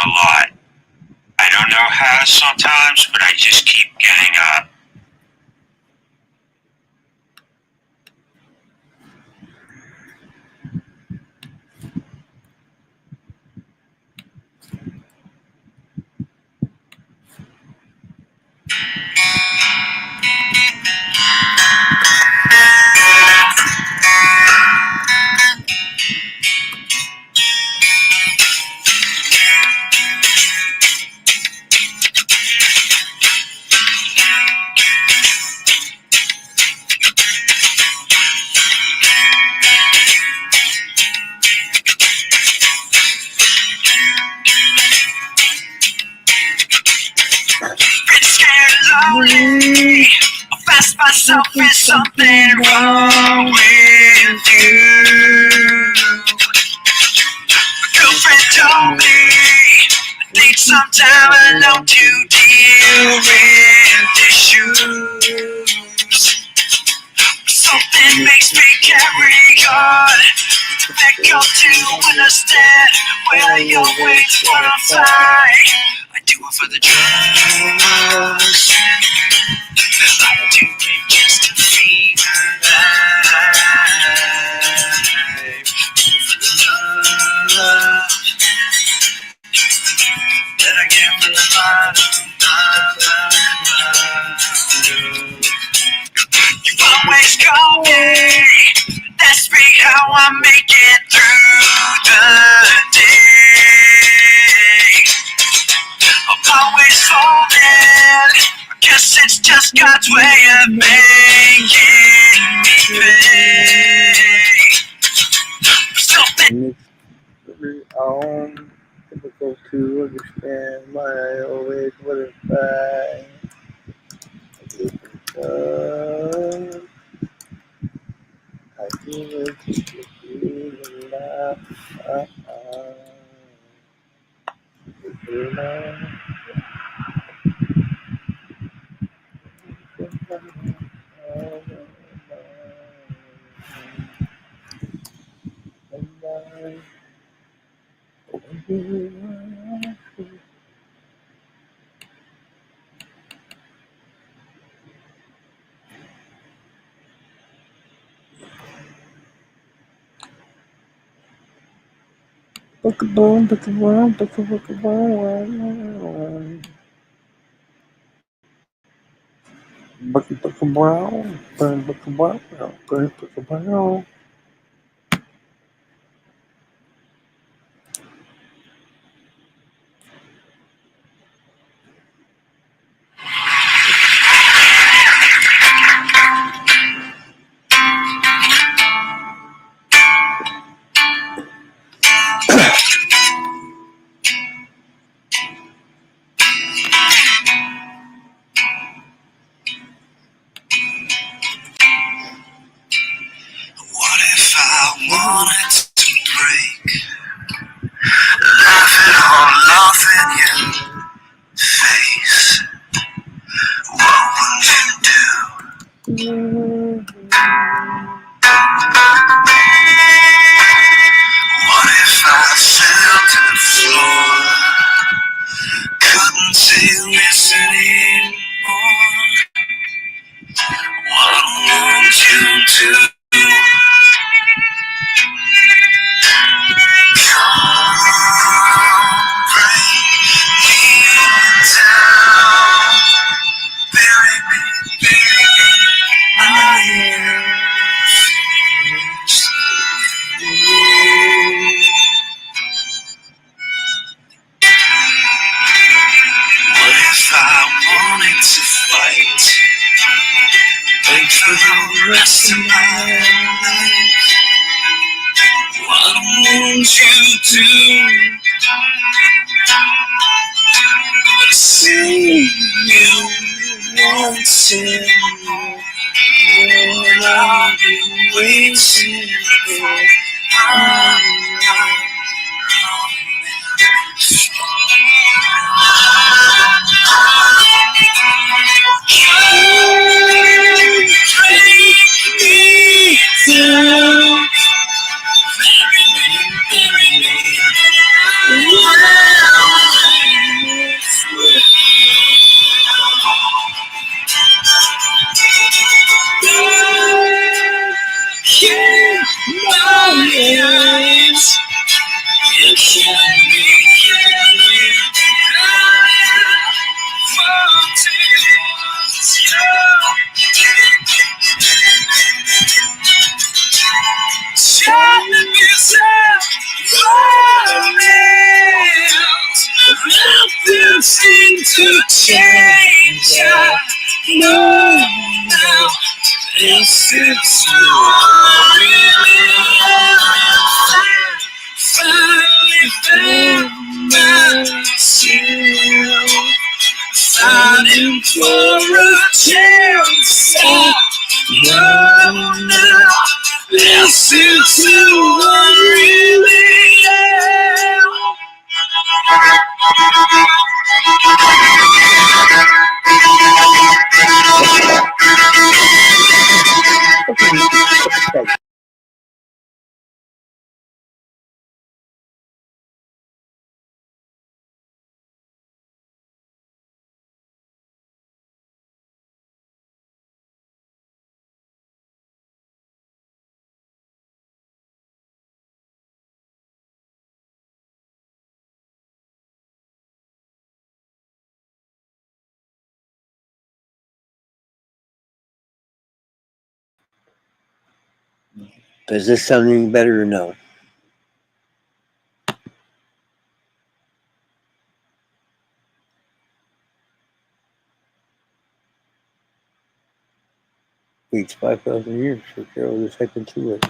a lot. I don't know how sometimes, but I just keep getting up. Lonely, I've asked myself, is something wrong with you? My girlfriend told me I need some time alone to deal with issues. Something makes me carry on, difficult to understand where your wings wanna fly. I do it for the drugs, I do it just to feel alive. For the love that I get from the bottom of my heart. You always call me, ask me how I'm making through the day. I'm always falling, I guess it's just God's way of making me pay. Something difficult to understand why I always would have I feel it just to feel alive. Look around, look around, look around. Look around, look around. what if I wanted to break? Laughing all love in your face. What would you do? What if I fell to the floor? Couldn't see this anymore. What would you do? For the rest of my life, what won't you do? Say you want it more. What I've been waiting for. to change. I know now. This is who I really am. Finally found myself. Fighting for a chance. I know now. This is who I really am. Does this sound any better or no? Waits 5,000 years for Carol to type into it.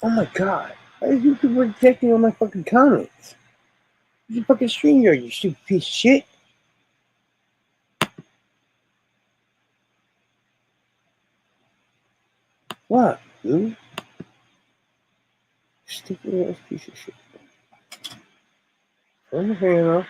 Oh my god. Why is YouTube rejecting all my fucking comments? You fucking StreamYard, you stupid piece of shit. What, dude? Stupid ass piece of shit. Turn the fan off.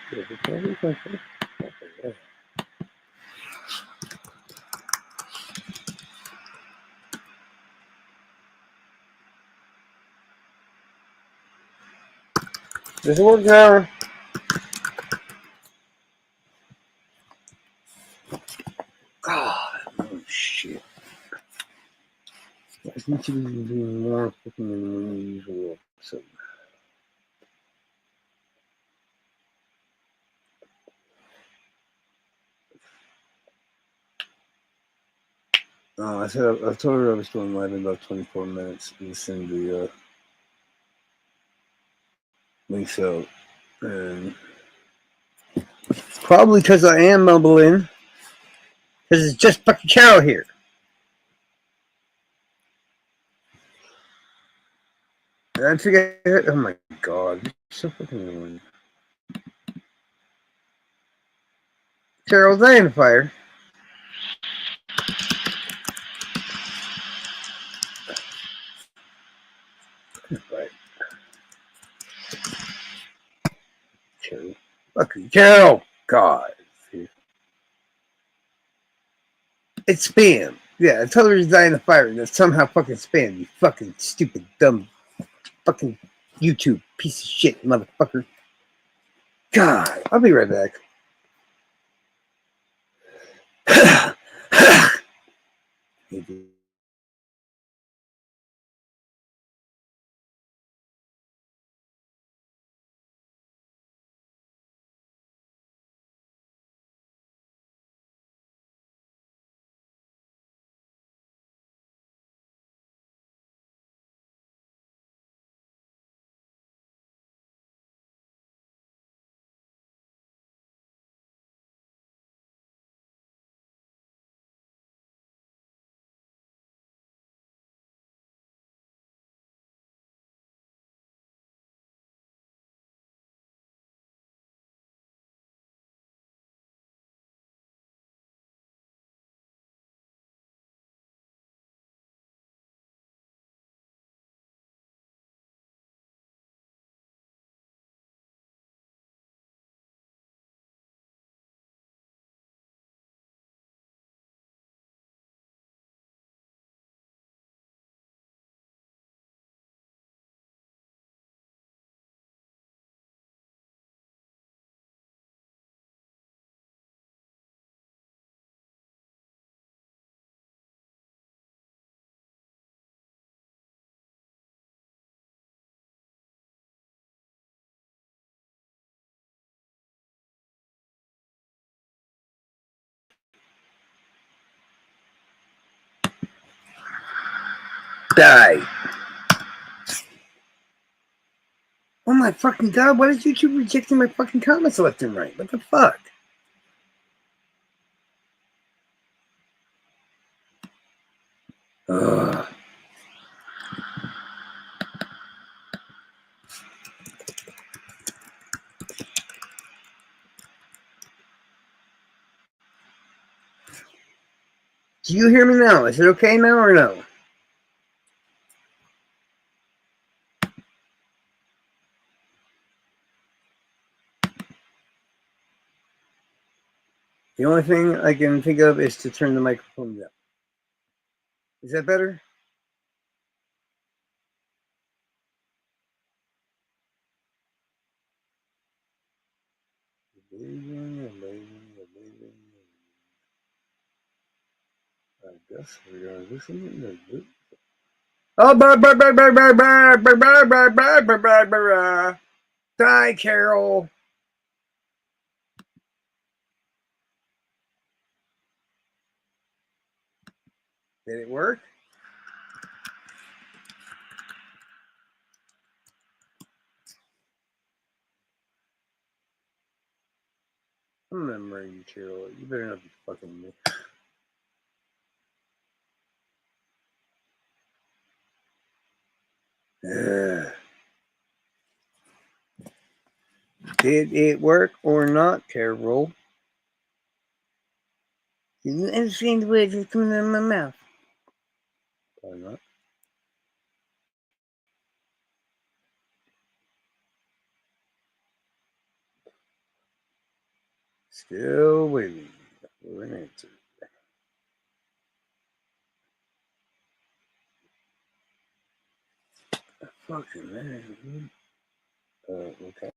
Does it work now? God, oh shit. I think you can do more fucking than the usual episode. I told her I was doing live in about 24 minutes and send the links out. And probably because I am mumbling. Because it's just fucking Carol here. And I forget. Oh my god. It's so fucking annoying. Carol's not in the fire. Right. Carol. Fucking Carol. God. It's spam. Yeah, I told her to die in the fire, and that's somehow fucking spam. You fucking stupid, dumb, fucking YouTube piece of shit, motherfucker. God, I'll be right back. Die. Oh my fucking god, why is YouTube rejecting my fucking comments left and right? What the fuck? Ugh. Do you hear me now? Is it okay now or no? The only thing I can think of is to turn the microphone down. Is that better? I guess we're gonna listen to oh, die, Carol. Did it work? I'm gonna murder you, Carol. You better not be fucking me. Did it work or not, Carol? Did you understand the words that's coming out of my mouth? Probably not. Still waiting for an answer. Fucking man. Okay.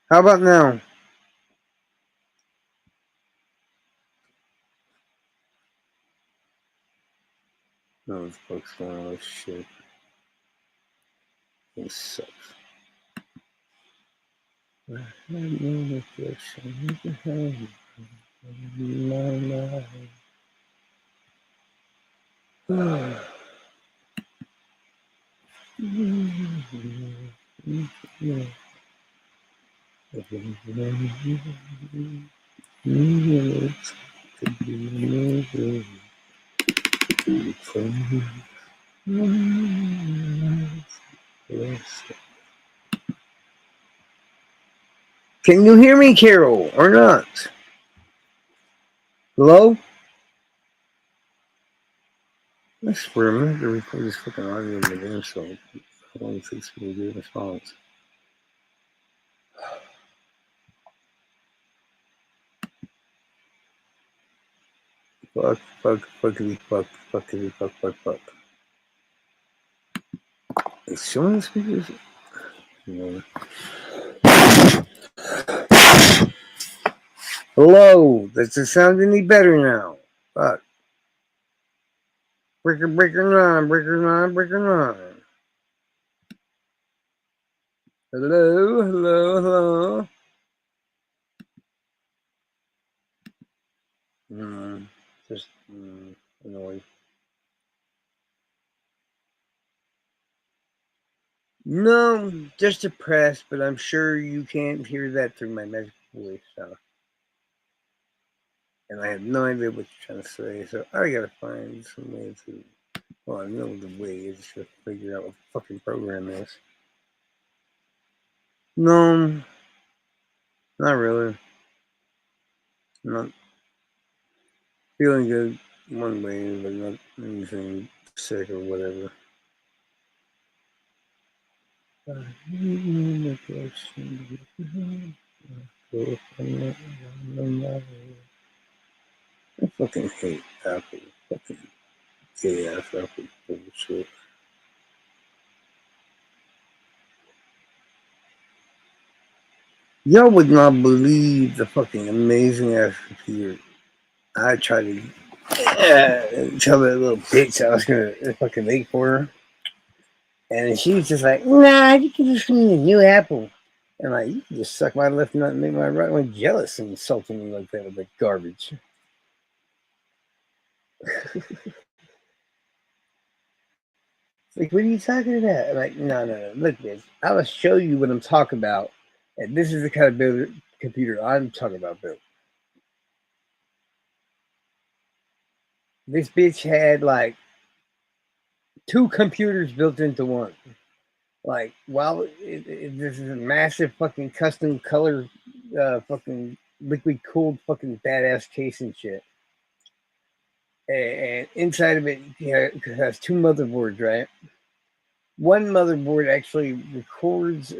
How about now? No, this book's going on shit. This sucks. I had no reflection. My life. Can you hear me, Carol, or not? Hello? I swear, I'm gonna have to record this fucking audio again, so I want to fix me a good response. Fuck, fuckity, fuck. It's showing the speakers. No. Hello, does it sound any better now? Fuck. Breaker 9. Hello. Just annoyed. No, just depressed, but I'm sure you can't hear that through my magical voice. So. And I have no idea what you're trying to say, so I gotta find some way to. Well, I know the way is to figure out what the fucking program is. No, not really. Not feeling good one way, but not anything sick or whatever. I fucking hate Apple. Fucking gay ass Apple bullshit. Y'all would not believe the fucking amazing ass computer. I tried to tell that little bitch I was gonna fucking make for her. And she was just like, nah, you can just give me a new Apple. And like, you can just suck my left nut and make my right one jealous and insulting me like that with the garbage. Like, what are you talking about? I'm like, no. Look, bitch, I will show you what I'm talking about. And this is the kind of computer I'm talking about, Bill. This bitch had like 2 computers built into one. Like, while this is a massive fucking custom color, fucking liquid cooled fucking badass case and shit. And inside of it, it has 2 motherboards, right? One motherboard actually records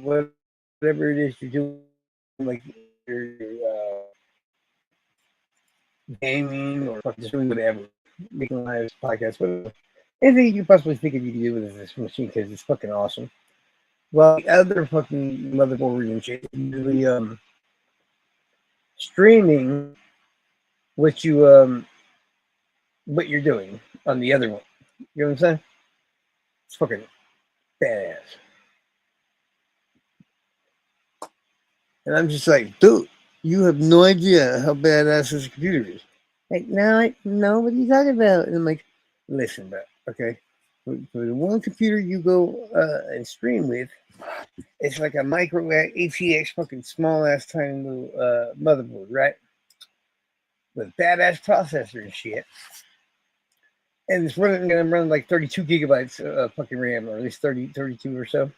whatever it is you're doing, like your gaming or just doing whatever, making lives, podcasts, whatever. Anything you possibly think of you can do with this machine because it's fucking awesome. Well, the other fucking motherboard and shit is usually streaming what you're doing on the other one. You know what I'm saying? It's fucking badass. And I'm just like, dude, you have no idea how badass this computer is. Like, no, what are you talking about? And I'm like, listen, bro, okay? For the one computer you go and stream with, it's like a micro ATX fucking small ass tiny little motherboard, right? With badass processor and shit. And it's gonna run like 32 gigabytes of fucking RAM, or at least 32 or so.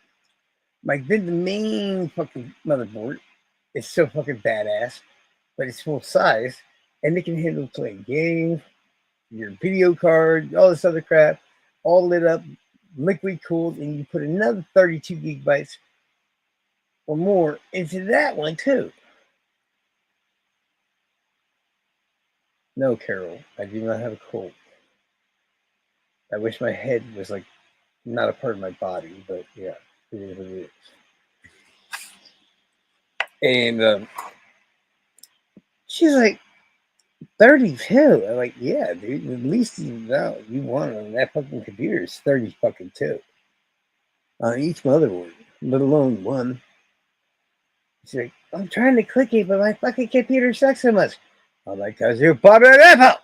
Like, then the main fucking motherboard is so fucking badass, but it's full size, and it can handle playing games, your video card, all this other crap, all lit up, liquid cooled, and you put another 32 gigabytes or more into that one too. No, Carol, I do not have a cold. I wish my head was like not a part of my body, but yeah, it is what it is. And she's like, 32. I'm like, yeah, dude. At least you want on that fucking computer is 30 fucking 2 on each motherboard, let alone one. She's like, I'm trying to click it, but my fucking computer sucks so much. I'm like, cause you bought an Apple.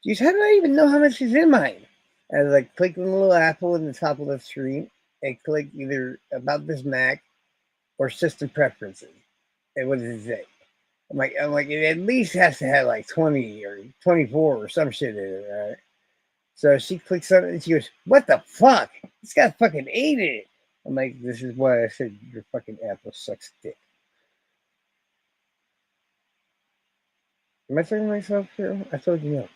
Geez, how do I even know how much is in mine? I was like, click the little apple in the top of the screen and click either about this Mac or system preferences. And what does it say? I'm like, it at least has to have like 20 or 24 or some shit in it, right? So she clicks on it and she goes, what the fuck? It's got fucking 8 in it. I'm like, this is why I said your fucking Apple sucks dick. Am I telling myself here? I told you no.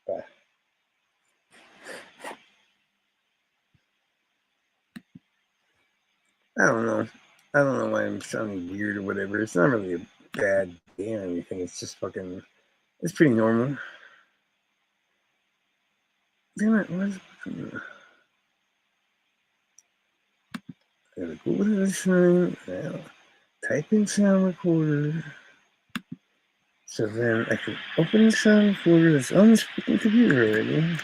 But I don't know. I don't know why I'm sounding weird or whatever. It's not really a bad day or anything. It's just fucking, it's pretty normal. Damn it, what's fucking... I gotta go to this thing. Now, type in sound recorder. So then I can open the sound recorder that's on this fucking computer already.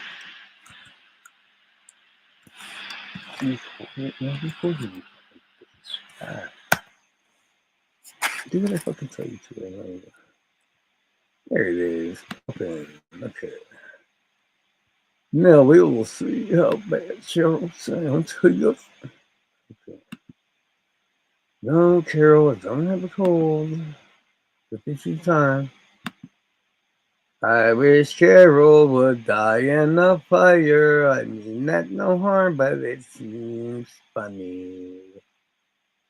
Do what I fucking tell you to. There it is. Open. Okay. Now we will see how bad Cheryl sounds. Okay. No, Carol, I don't have a cold. But this is time. I wish Carol would die in the fire. I mean that no harm, but it seems funny.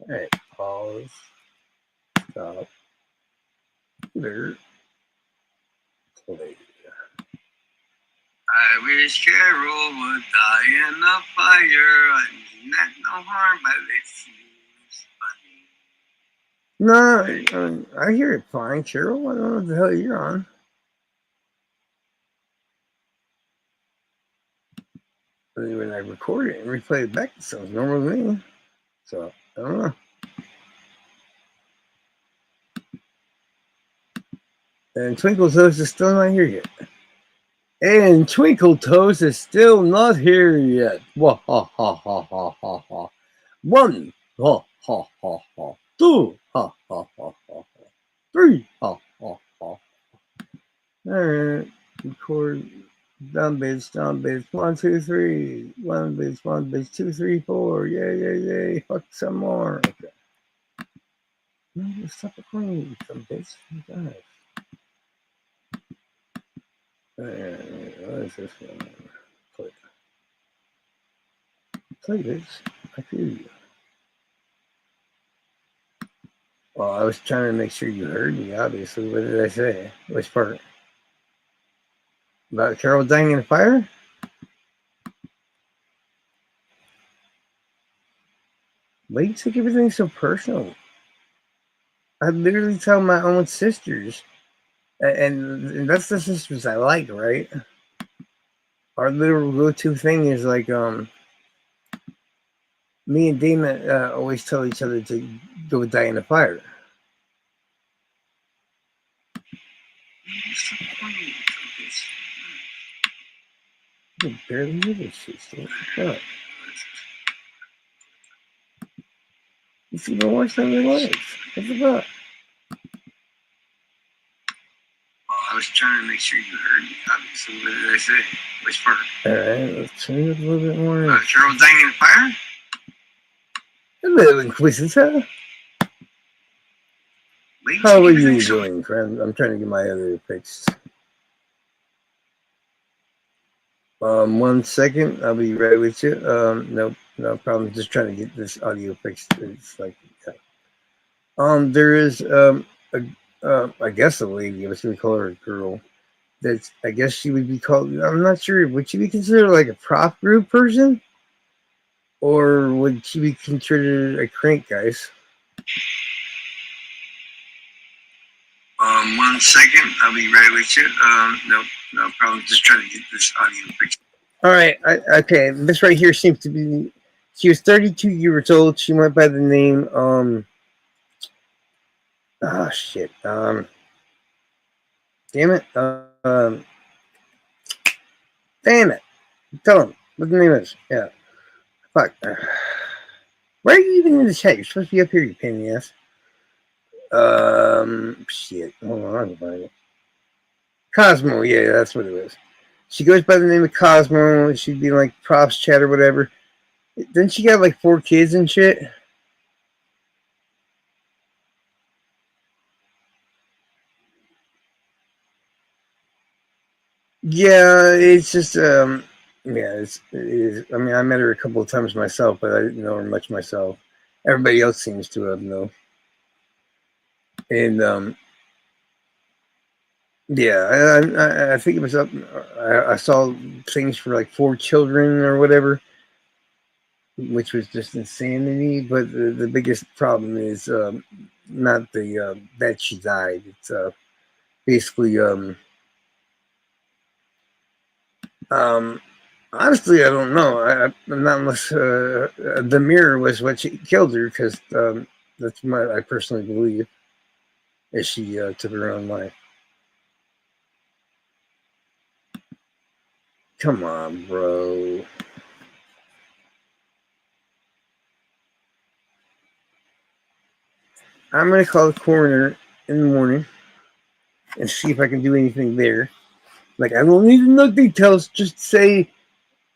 Alright, pause. Stop. There. Play. I wish Carol would die in the fire. I mean that no harm, but it seems funny. No, I hear it fine, Cheryl. I don't know what the hell you're on. When I record it and replay it back, it sounds normal to me. So, I don't know. And Twinkle Toes is still not here yet. And Twinkle Toes is still not here yet. Wah ha ha ha ha ha ha. 1 ha ha ha ha. 2 ha ha ha ha. 3 ha ha ha. Alright. Record down bass, 1, 2, 3. 1 bass, 2, 3, 4. Yay. Fuck some more. Okay. No, stop recording some bass. God. What is this one? Play this. I feel you. Well, I was trying to make sure you heard me, obviously. What did I say? Which part? About Carol dying in a fire? Why do you take everything so personal? I literally tell my own sisters, and that's the sisters I like, right? Our little go-to thing is like, me and Dana always tell each other to go die in a fire. You can barely hear this shit, still. What? It's even worse than it was. What's the fuck? I was trying to make sure you heard me. Obviously, what did I say? Which part? Alright, let's turn it up a little bit more. Carol dying in a fire? A little inquisitive. How are you doing, friend? I'm trying to get my other fixed. 1 second. I'll be right with you. No problem. Just trying to get this audio fixed. It's like, there is I guess a lady. I was gonna call her a girl. That's, I guess she would be called. I'm not sure. Would she be considered like a prop group person, or would she be considered a crank, guys? 1 second. I'll be right with you. No problem. Just trying to get this audio fixed. All right. Okay. This right here seems to be. She was 32 years old. She went by the name. Oh shit. Damn it. Damn it. Tell him what the name is. Yeah. Fuck. Why are you even in the chat? You're supposed to be up here, you pain in the ass. Shit. Hold on, I can find it. Cosmo, yeah, that's what it is. She goes by the name of Cosmo. She'd be like props chat or whatever. Then she got like 4 kids and shit. Yeah, it's just yeah, it is. I mean, I met her a couple of times myself, but I didn't know her much myself. Everybody else seems to have known. And yeah, I think it was up. I saw things for like 4 children or whatever, which was just insanity. But the biggest problem is not the that she died. It's basically honestly, I don't know. Not unless the mirror was what she killed her, because that's what I personally believe. As she took her own life. Come on, bro. I'm gonna call the coroner in the morning and see if I can do anything there. Like, I don't need to know details. Just say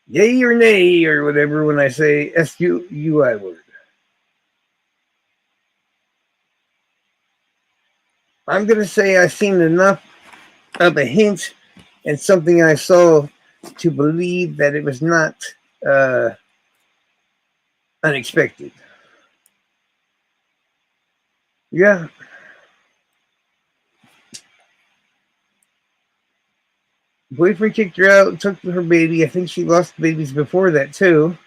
yay or nay or whatever when I say SUI word. I'm gonna say I've seen enough of a hint and something I saw to believe that it was not unexpected. Yeah. Boyfriend kicked her out, took her baby. I think she lost babies before that too,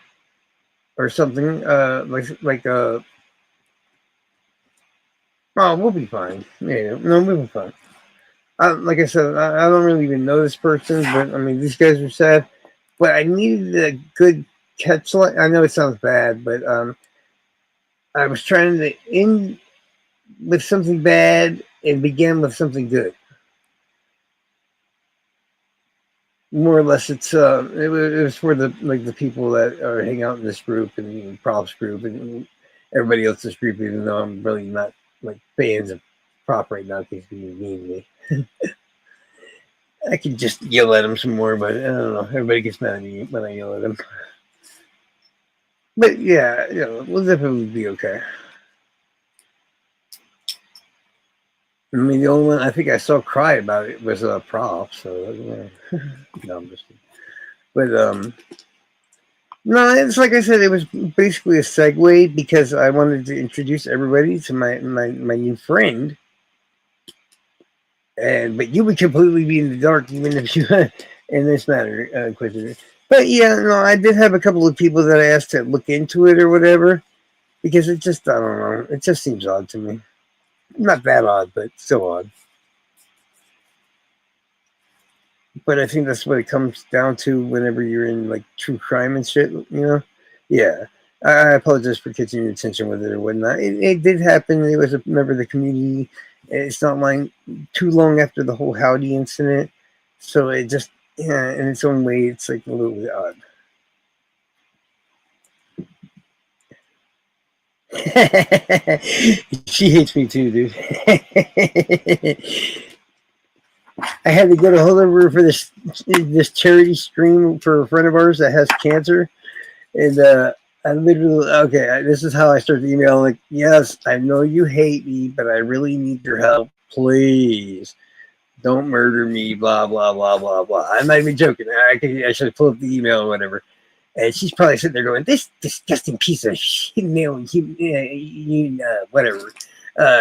or something. Oh, we'll be fine. Yeah, no, we'll be fine. Like I said, I don't really even know this person, but I mean, these guys are sad. But I needed a good catch line. I know it sounds bad, but I was trying to end with something bad and begin with something good. More or less, it was for the people that are hanging out in this group and props group and everybody else's group. Even though I'm really not like fans of prop right now, because being mean to me. I could just yell at them some more, but I don't know. Everybody gets mad at me when I yell at them. But yeah, we'll definitely be okay. I mean, the only one I think I saw cry about it was a prop. So yeah. No, I'm just kidding. But no, it's like I said, it was basically a segue because I wanted to introduce everybody to my new friend. But you would completely be in the dark even if you in this matter, Inquisitor. But yeah, no, I did have a couple of people that I asked to look into it or whatever because it just, I don't know, it just seems odd to me. Not that odd, but still odd. But I think that's what it comes down to whenever you're in like true crime and shit, Yeah. I apologize for catching your attention with it or whatnot. It did happen. It was a member of the community. It's not like too long after the whole Howdy incident. So it just, yeah, in its own way, it's like a little bit odd. She hates me too, dude. I had to get a hold of her for this charity stream for a friend of ours that has cancer, and I literally, okay, this is how I started the email. Like, yes, I know you hate me, but I really need your help. Please don't murder me. Blah blah blah blah blah. I'm not even joking. I should pull up the email or whatever. And she's probably sitting there going, "This disgusting piece of shit, whatever,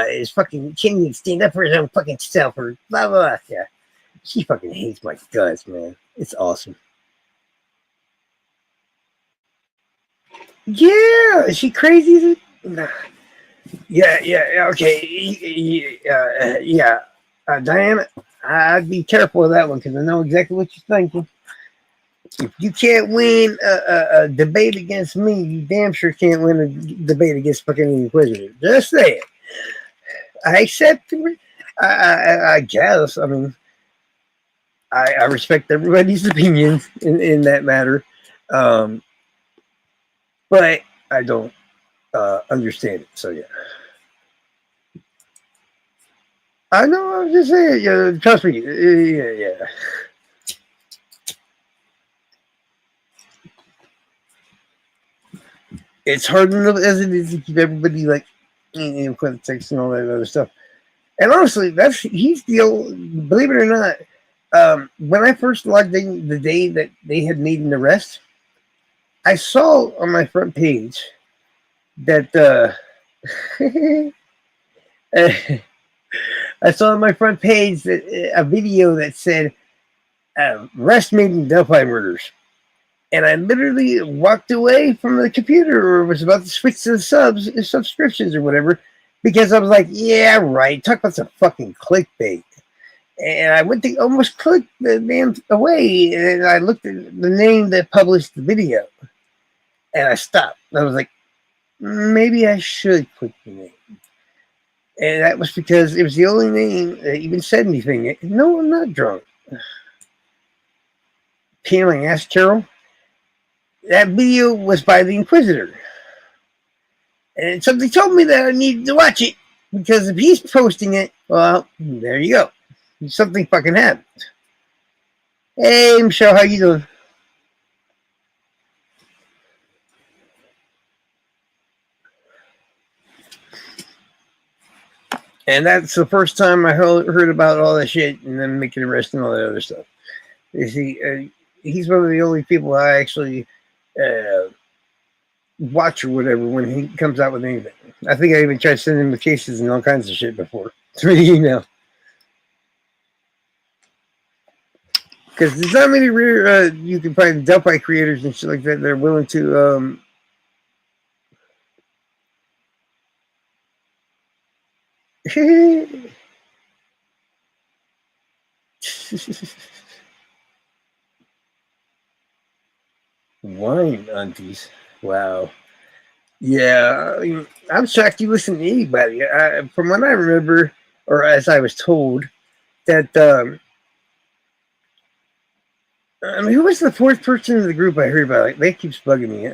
is fucking can't even stand up for his own fucking self or blah blah blah." Yeah, she fucking hates my guts, man. It's awesome. Yeah, is she crazy? Nah. Yeah, okay. Yeah. Diana, I'd be careful with that one because I know exactly what you're thinking. If you can't win a debate against me, you damn sure can't win a debate against fucking Inquisitor. Just say it. I accept it. I guess. I mean, I respect everybody's opinions in that matter. But I don't understand it. So, yeah. I know. I'm just saying. Trust me. Yeah. It's hard enough as it is to keep everybody like in context and all that other stuff. And honestly, he's the old. Believe it or not, when I first logged in the day that they had made an arrest, I saw on my front page that I saw on my front page that a video that said arrest made in Delphi murders. And I literally walked away from the computer or was about to switch to the subscriptions or whatever, because I was like, yeah, right. Talk about some fucking clickbait. And I went to almost click the damn away, and I looked at the name that published the video, and I stopped. I was like, maybe I should click the name. And that was because it was the only name that even said anything. No, I'm not drunk. Peeing my ass, Carol. That video was by the Inquisitor. And something told me that I needed to watch it, because if he's posting it, well, there you go. Something fucking happened. Hey, Michelle, how you doing? And that's the first time I heard about all that shit and then making arrest and all that other stuff. You see, he's one of the only people I actually watch or whatever when he comes out with anything. I think I even tried sending him the cases and all kinds of shit before through the email. Because there's not many rare you can find Delphi creators and shit like that are willing to wine aunties. Wow. Yeah, I'm shocked you listen to anybody. From what I remember, or as I was told, that who was the fourth person in the group I heard about? Like, that keeps bugging me.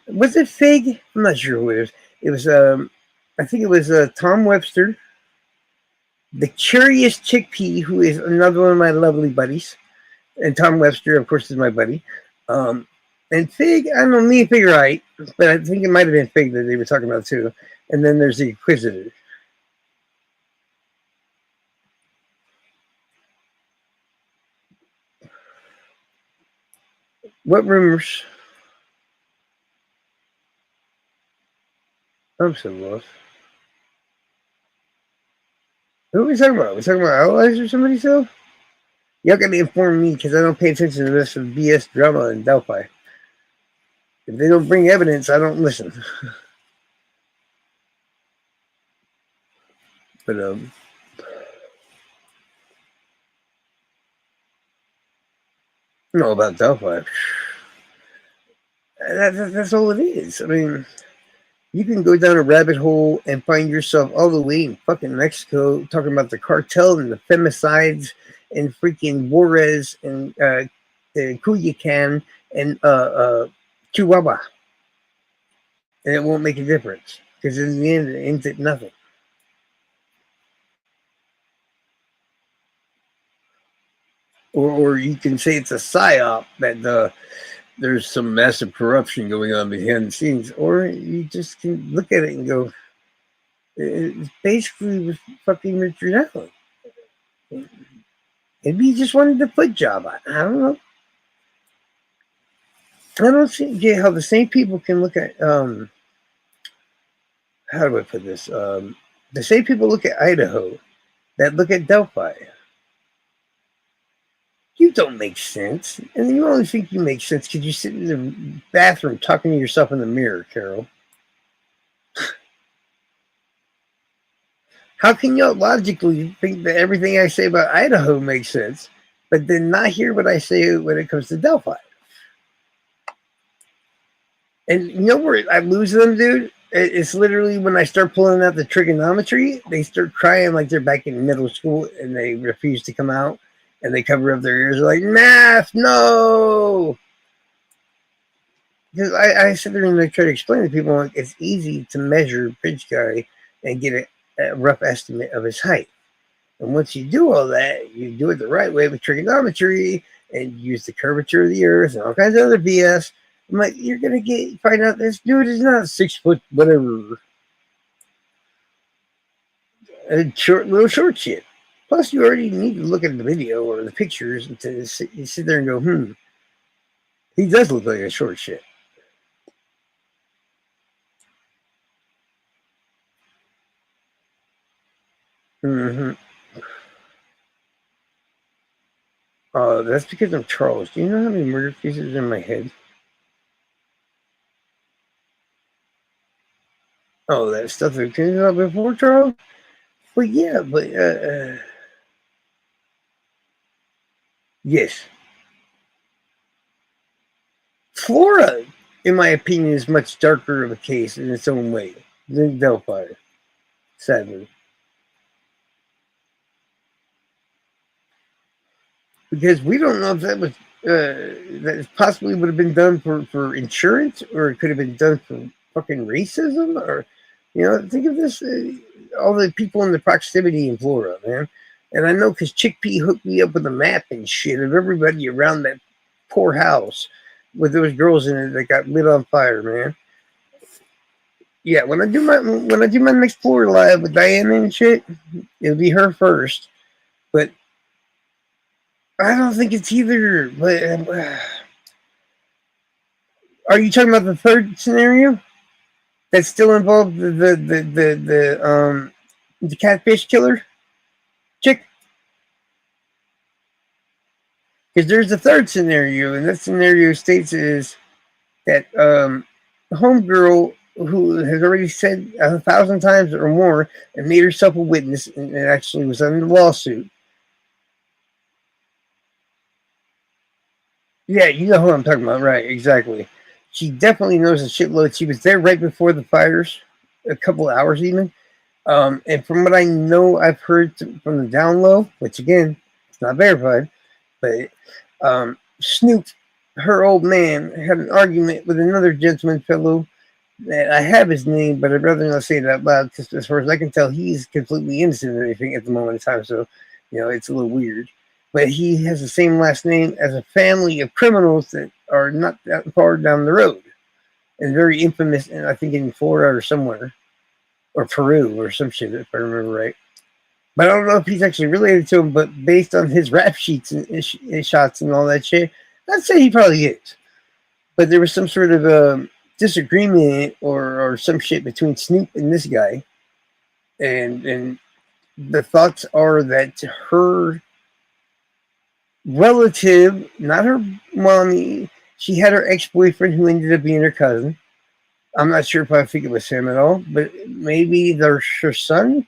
Was it Fig? I'm not sure who it was. It was I think it was Tom Webster, the Curious Chickpea, who is another one of my lovely buddies, and Tom Webster, of course, is my buddy. And Fig, I don't know, me and Fig are right, but I think it might have been Fig that they were talking about too. And then there's the Inquisitor. What rumors? I'm so lost. Who are we talking about? Are we talking about allies or somebody so? Y'all got to inform me because I don't pay attention to the rest of the BS drama in Delphi. If they don't bring evidence, I don't listen. But no, about Delphi. That's all it is. I mean, you can go down a rabbit hole and find yourself all the way in fucking Mexico talking about the cartel and the femicides and freaking Juarez and Culiacan and Chihuahua. And it won't make a difference because in the end, it ends at nothing. Or you can say it's a psyop that there's some massive corruption going on behind the scenes, or you just can look at it and go, it's basically with fucking Richard Allen. Maybe he just wanted to put job on. I don't know. I don't see how the same people can look at how do I put this? The same people look at Idaho that look at Delphi. You don't make sense. And you only think you make sense because you sit in the bathroom talking to yourself in the mirror, Carol. How can you logically think that everything I say about Idaho makes sense, but then not hear what I say when it comes to Delphi? And you know where I lose them, dude? It's literally when I start pulling out the trigonometry, they start crying like they're back in middle school and they refuse to come out and they cover up their ears like, math, no! Because I sit there and I try to explain to people like it's easy to measure Bridge Guy and get a rough estimate of his height. And once you do all that, you do it the right way with trigonometry and use the curvature of the earth and all kinds of other BS. I'm like, you're gonna find out this dude is not 6 foot whatever. A little short shit. Plus, you already need to look at the video or the pictures and to sit there and go, he does look like a short shit. That's because I'm Charles. Do you know how many murder cases are in my head? Oh, that stuff that came out before Charles? But yeah, yes. Flora, in my opinion, is much darker of a case in its own way than Delphi, sadly. Because we don't know if that was that possibly would have been done for insurance, or it could have been done for fucking racism, or think of this, all the people in the proximity in Florida, man. And I know because Chickpea hooked me up with a map and shit of everybody around that poor house with those girls in it that got lit on fire, man. Yeah, when I do my next Florida live with Diana and shit, it'll be her first. But I don't think it's either. But are you talking about the third scenario that still involved the catfish killer chick? Because there's a third scenario, and that scenario states is that homegirl who has already said 1,000 times or more and made herself a witness and actually was under lawsuit. Yeah, you know who I'm talking about, right? Exactly. She definitely knows a shitload. She was there right before the fires, a couple of hours even. And from what I know, I've heard from the down low, which again, it's not verified, but Snoop, her old man, had an argument with another gentleman fellow that I have his name, but I'd rather not say it out loud because, as far as I can tell, he's completely innocent of anything at the moment in time. So, it's a little weird. But he has the same last name as a family of criminals that are not that far down the road and very infamous, and I think in Florida or somewhere, or Peru or some shit, if I remember right. But I don't know if he's actually related to him, but based on his rap sheets and his shots and all that shit, I'd say he probably is. But there was some sort of disagreement or some shit between Snoop and this guy. And the thoughts are that her relative, not her mommy, she had her ex-boyfriend who ended up being her cousin. I'm not sure if I think it was him at all, but maybe there's her son.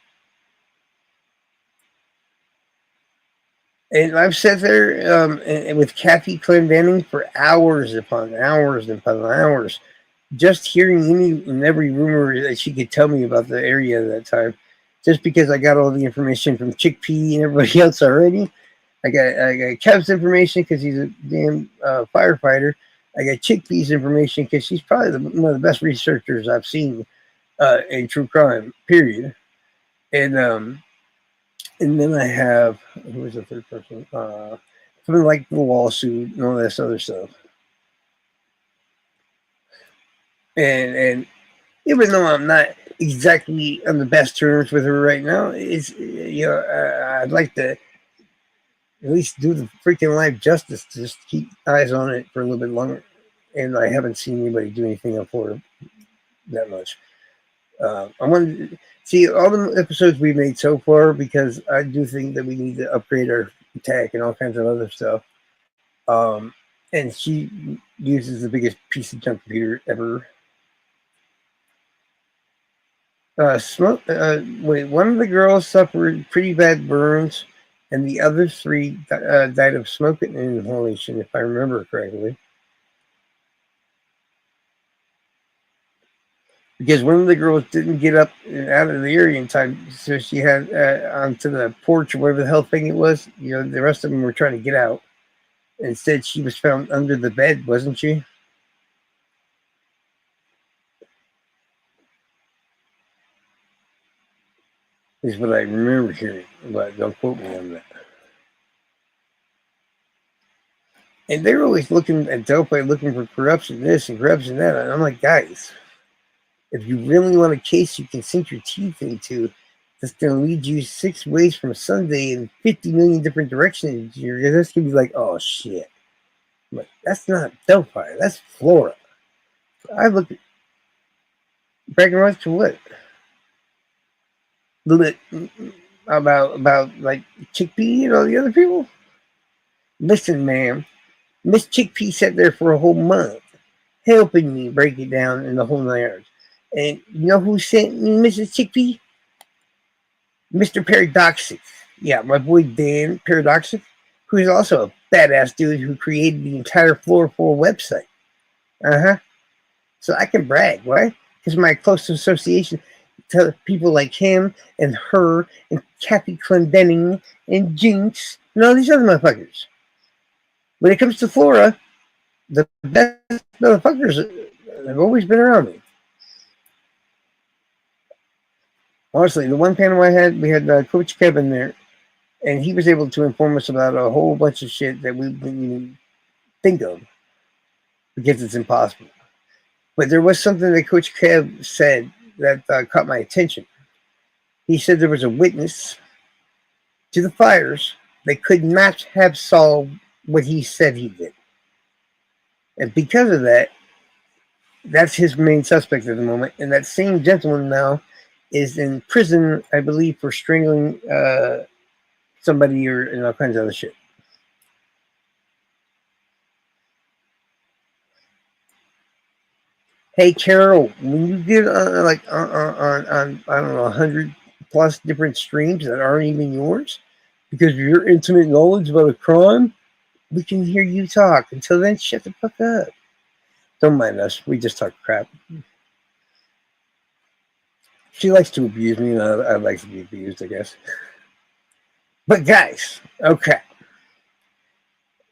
And I've sat there and with Kathy Clendenning for hours upon hours upon hours, just hearing any and every rumor that she could tell me about the area at that time, just because I got all the information from Chickpea and everybody else already. I got Kev's information because he's a damn firefighter. I got Chickpea's information because she's probably one of the best researchers I've seen in true crime. Period. And then I have, who was the third person? Something like the lawsuit and all this other stuff. And even though I'm not exactly on the best terms with her right now, it's I'd like to at least do the freaking life justice to just keep eyes on it for a little bit longer. And I haven't seen anybody do anything for it that much. I want to see all the episodes we made so far because I do think that we need to upgrade our tech and all kinds of other stuff. And she uses the biggest piece of junk computer ever. One of the girls suffered pretty bad burns, and the other three died of smoke inhalation, if I remember correctly. Because one of the girls didn't get up and out of the area in time, so she had onto the porch or whatever the hell thing it was. The rest of them were trying to get out. Instead, she was found under the bed, wasn't she? Is what I remember hearing, but don't quote me on that. And they're always looking at Delphi, looking for corruption this and corruption that. And I'm like, guys, if you really want a case you can sink your teeth into, that's going to lead you 6 ways from Sunday in 50 million different directions, you're just going to be like, oh, shit. But that's not Delphi. That's Flora. I look at bragging rights for what? About like Chickpea and all the other people? Listen, ma'am. Miss Chickpea sat there for a whole month helping me break it down in the whole 9 yards. And you know who sent me Mrs. Chickpea? Mr. Paradoxic. Yeah, my boy Dan Paradoxic, who is also a badass dude who created the entire Floor 4 website. So I can brag, right? Because my close association to people like him and her and Kathy Clendenning and Jinx and all these other motherfuckers. When it comes to Flora, the best motherfuckers have always been around me. Honestly, the one panel I had, we had Coach Kevin there, and he was able to inform us about a whole bunch of shit that we didn't even think of because it's impossible. But there was something that Coach Kev said that caught my attention. He said there was a witness to the fires that could not have solved what he said he did. And because of that, that's his main suspect at the moment. And that same gentleman now is in prison, I believe, for strangling somebody or all kinds of other shit. Hey Carol, when you get on I don't know 100+ different streams that aren't even yours, because of your intimate knowledge about a crime, we can hear you talk. Until then, shut the fuck up. Don't mind us. We just talk crap. She likes to abuse me, and I like to be abused, I guess. But guys, okay.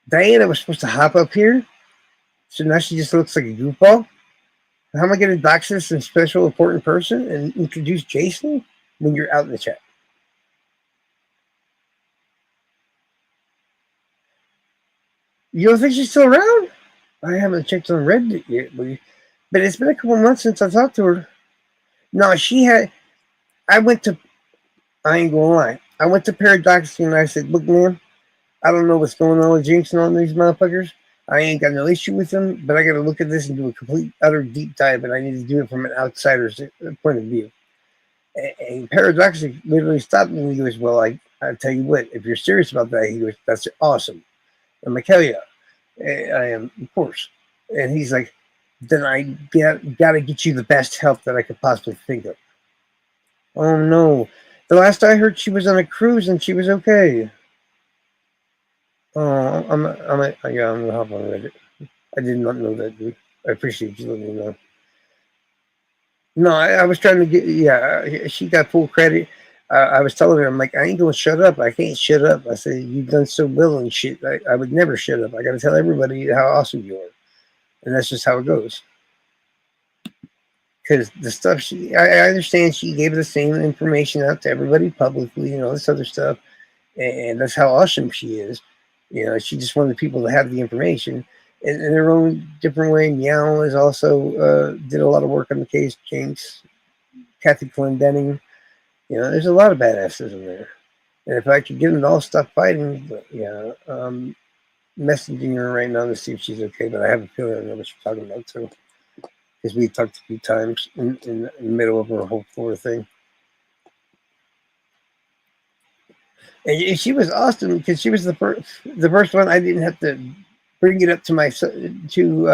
Diana was supposed to hop up here, so now she just looks like a goofball. How am I going to dox this in special important person and introduce Jason when you're out in the chat? You don't think she's still around? I haven't checked on Reddit yet, but it's been a couple months since I talked to her. No, she had. I went to. I ain't gonna lie. I went to Paradox and I said, "Look, man, I don't know what's going on with Jinx and all these motherfuckers. I ain't got no issue with them, but I got to look at this and do a complete, utter deep dive, and I need to do it from an outsider's point of view." And Paradox literally stopped me and he goes, "Well, I tell you what, if you're serious about that," he goes, "that's awesome." I'm like, "Hell yeah, I am, of course." And he's like, "Then I got to get you the best help that I could possibly think of." Oh no, the last I heard, she was on a cruise and she was okay. Oh, yeah, I'm gonna hop on Reddit. I did not know that, dude. I appreciate you letting me know. No, I was trying to get. Yeah, she got full credit. I was telling her, I'm like, I ain't gonna shut up. I can't shut up. I said, you've done so well and shit. I would never shut up. I got to tell everybody how awesome you are, and that's just how it goes. Because the stuff I understand she gave the same information out to everybody publicly and all this other stuff, and that's how awesome she is. You know, she just wanted people to have the information in their own different way. Meow is also did a lot of work on the case. Jinx, Kathy Clendenning. You know, there's a lot of badasses in there. And if I could get them to all stop fighting, but yeah, messaging her right now to see if she's okay. But I have a feeling I know what she's talking about too, because we talked a few times in the middle of her whole floor thing. And she was awesome because she was the first one I didn't have to bring it up to myself to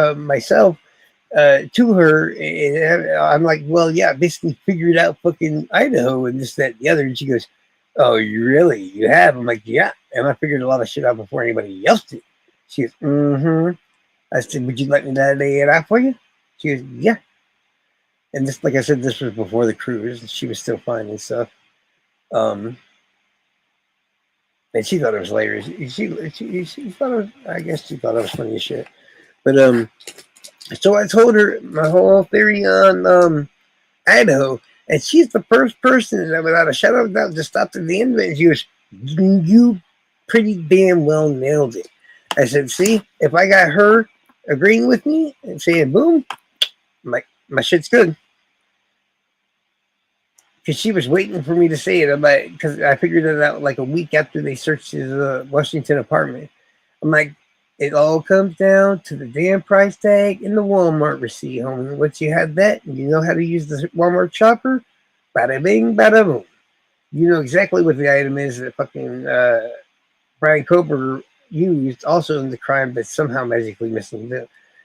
her. And I'm like, well, yeah, I basically figured out fucking Idaho and this, that, and the other. And she goes, "Oh, you really? You have?" I'm like, "Yeah." And I figured a lot of shit out before anybody else did. She goes, "Mm-hmm." I said, "Would you like me to lay it out for you?" She goes, "Yeah." And this, like I said, this was before the cruise, and she was still fine and stuff. And she thought it was hilarious. She thought it was, I guess she thought it was funny as shit. But so I told her my whole theory on Idaho, and she's the first person that, without a shadow of a doubt, just stopped at the end of it. And she goes, "You pretty damn well nailed it." I said, "See, if I got her agreeing with me and saying boom, my shit's good." Because she was waiting for me to say it. I'm like, because I figured it out like a week after they searched his Washington apartment. I'm like, it all comes down to the damn price tag and the Walmart receipt, homie. Once you have that, and you know how to use the Walmart shopper, bada bing, bada boom. You know exactly what the item is that fucking Brian Kober used also in the crime that's somehow magically missing.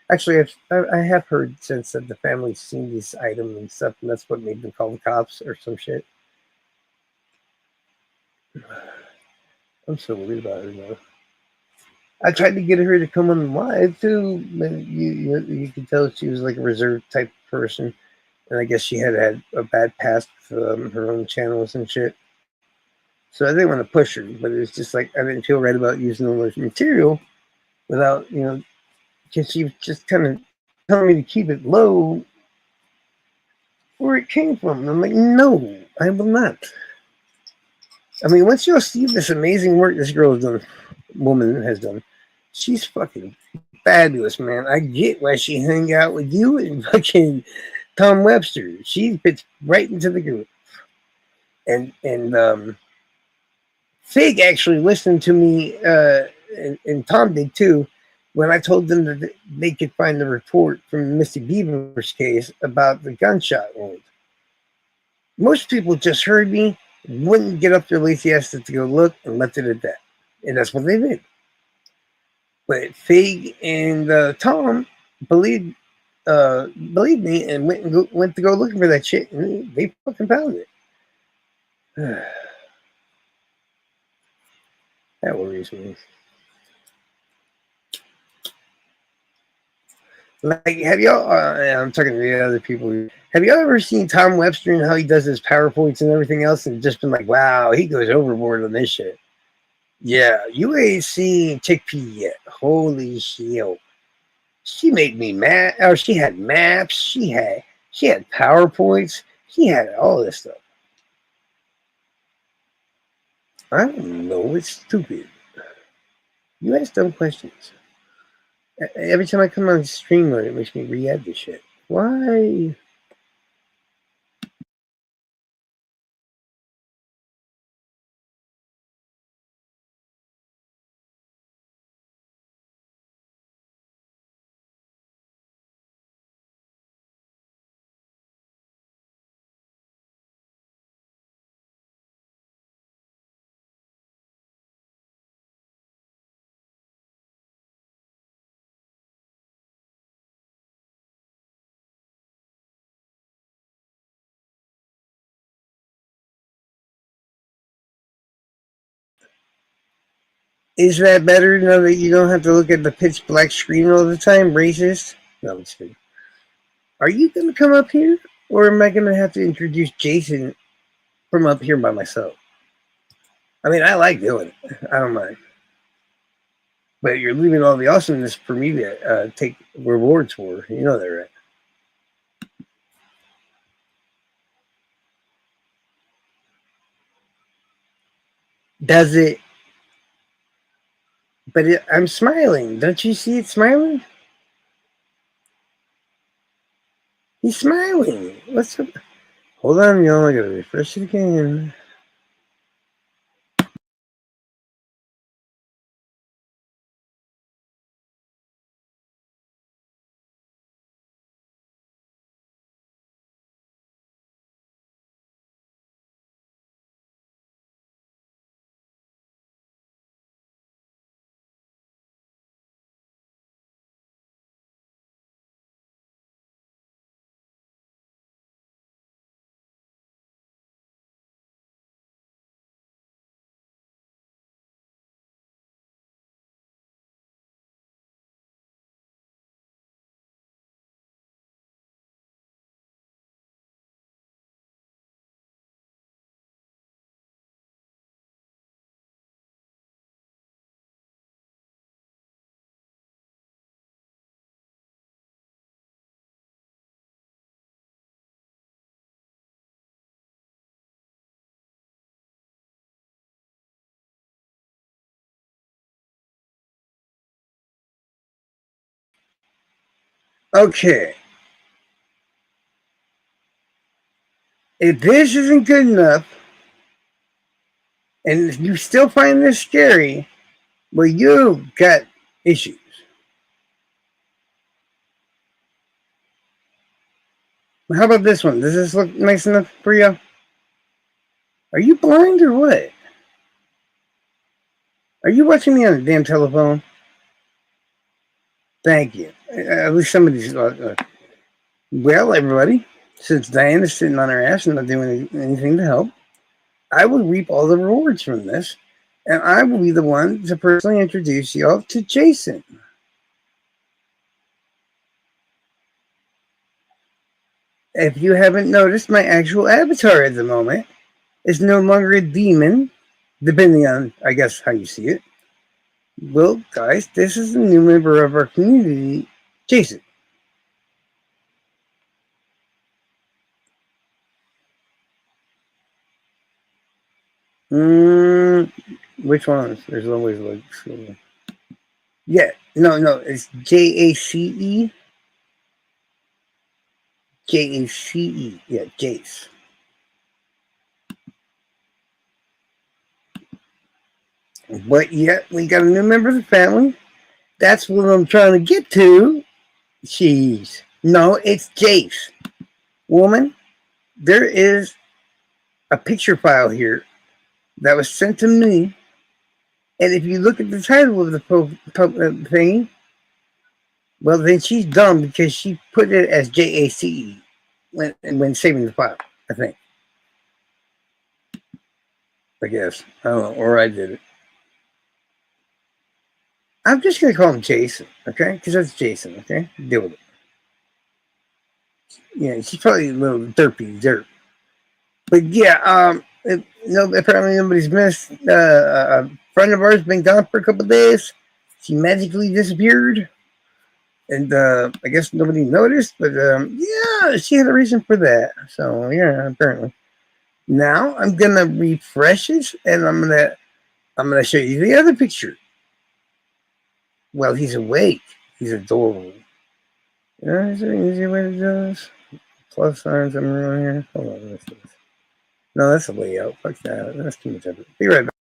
Actually, I have heard since that the family's seen this item and stuff, and that's what made them call the cops or some shit. I'm so worried about her now. I tried to get her to come on live too, but you could tell she was like a reserved type of person, and I guess she had a bad past with her own channels and shit. So I didn't want to push her, but it was just like I didn't feel right about using all this material without, because she was just kind of telling me to keep it low where it came from. And I'm like, no, I will not. I mean, once you'll see this amazing work this woman has done, she's fucking fabulous, man. I get why she hung out with you and fucking Tom Webster. She fits right into the group. And Fig actually listened to me, and Tom did too, when I told them that they could find the report from Missy Beaver's case about the gunshot wound. Most people just heard me, wouldn't get up their lazy asses to go look, and left it at that. And that's what they did. But Fig and Tom believed believe me, and went to go looking for that shit, and they fucking found it. That worries me. Like, have y'all? I'm talking to the other people. Have y'all ever seen Tom Webster and how he does his PowerPoints and everything else, and just been like, "Wow, he goes overboard on this shit." Yeah, you ain't seen Chickpea yet. Holy shit! She made me mad. Oh, she had maps. She had PowerPoints. She had all this stuff. I don't know. It's stupid. You ask dumb questions. Every time I come on stream, it makes me re-add this shit. Why? Is that better now that you don't have to look at the pitch black screen all the time? Racist? No, I'm just kidding. Are you going to come up here? Or am I going to have to introduce Jason from up here by myself? I mean, I like doing it. I don't mind. But you're leaving all the awesomeness for me to take rewards for. You know that, right? Does it? But I'm smiling. Don't you see it smiling? He's smiling. What's up? Hold on, y'all. I gotta refresh it again. Okay. If this isn't good enough, and if you still find this scary, well, you've got issues. How about this one? Does this look nice enough for you? Are you blind or what? Are you watching me on a damn telephone? Thank you. At least somebody's. Well, everybody, since Diane is sitting on her ass and not doing anything to help, I will reap all the rewards from this, and I will be the one to personally introduce y'all to Jason. If you haven't noticed, my actual avatar at the moment is no longer a demon, depending on, I guess, how you see it. Well, guys, this is a new member of our community, Jason. Which one? There's always like. Yeah, no, it's Jace. Jace. Yeah, Jace. But yeah, we got a new member of the family. That's what I'm trying to get to. Jeez. No, it's Jace. Woman, there is a picture file here that was sent to me. And if you look at the title of the thingy, Well, then she's dumb because she put it as JACE when saving the file. I think. I guess. I don't know. Or I did it. I'm just gonna call him Jason, okay? Because that's Jason, okay? Deal with it. Yeah, she's probably a little derpy derp. But yeah, no, apparently nobody's missed. A friend of ours been gone for a couple of days. She magically disappeared, and I guess nobody noticed. But yeah, she had a reason for that. So yeah, apparently. Now I'm gonna refresh it, and I'm gonna show you the other picture. Well, he's awake. He's adorable. Yeah, is there an easy way to do this? Plus signs. I'm around here. Hold on, this is. No, that's a layout. Fuck that. That's too much effort. Be right back.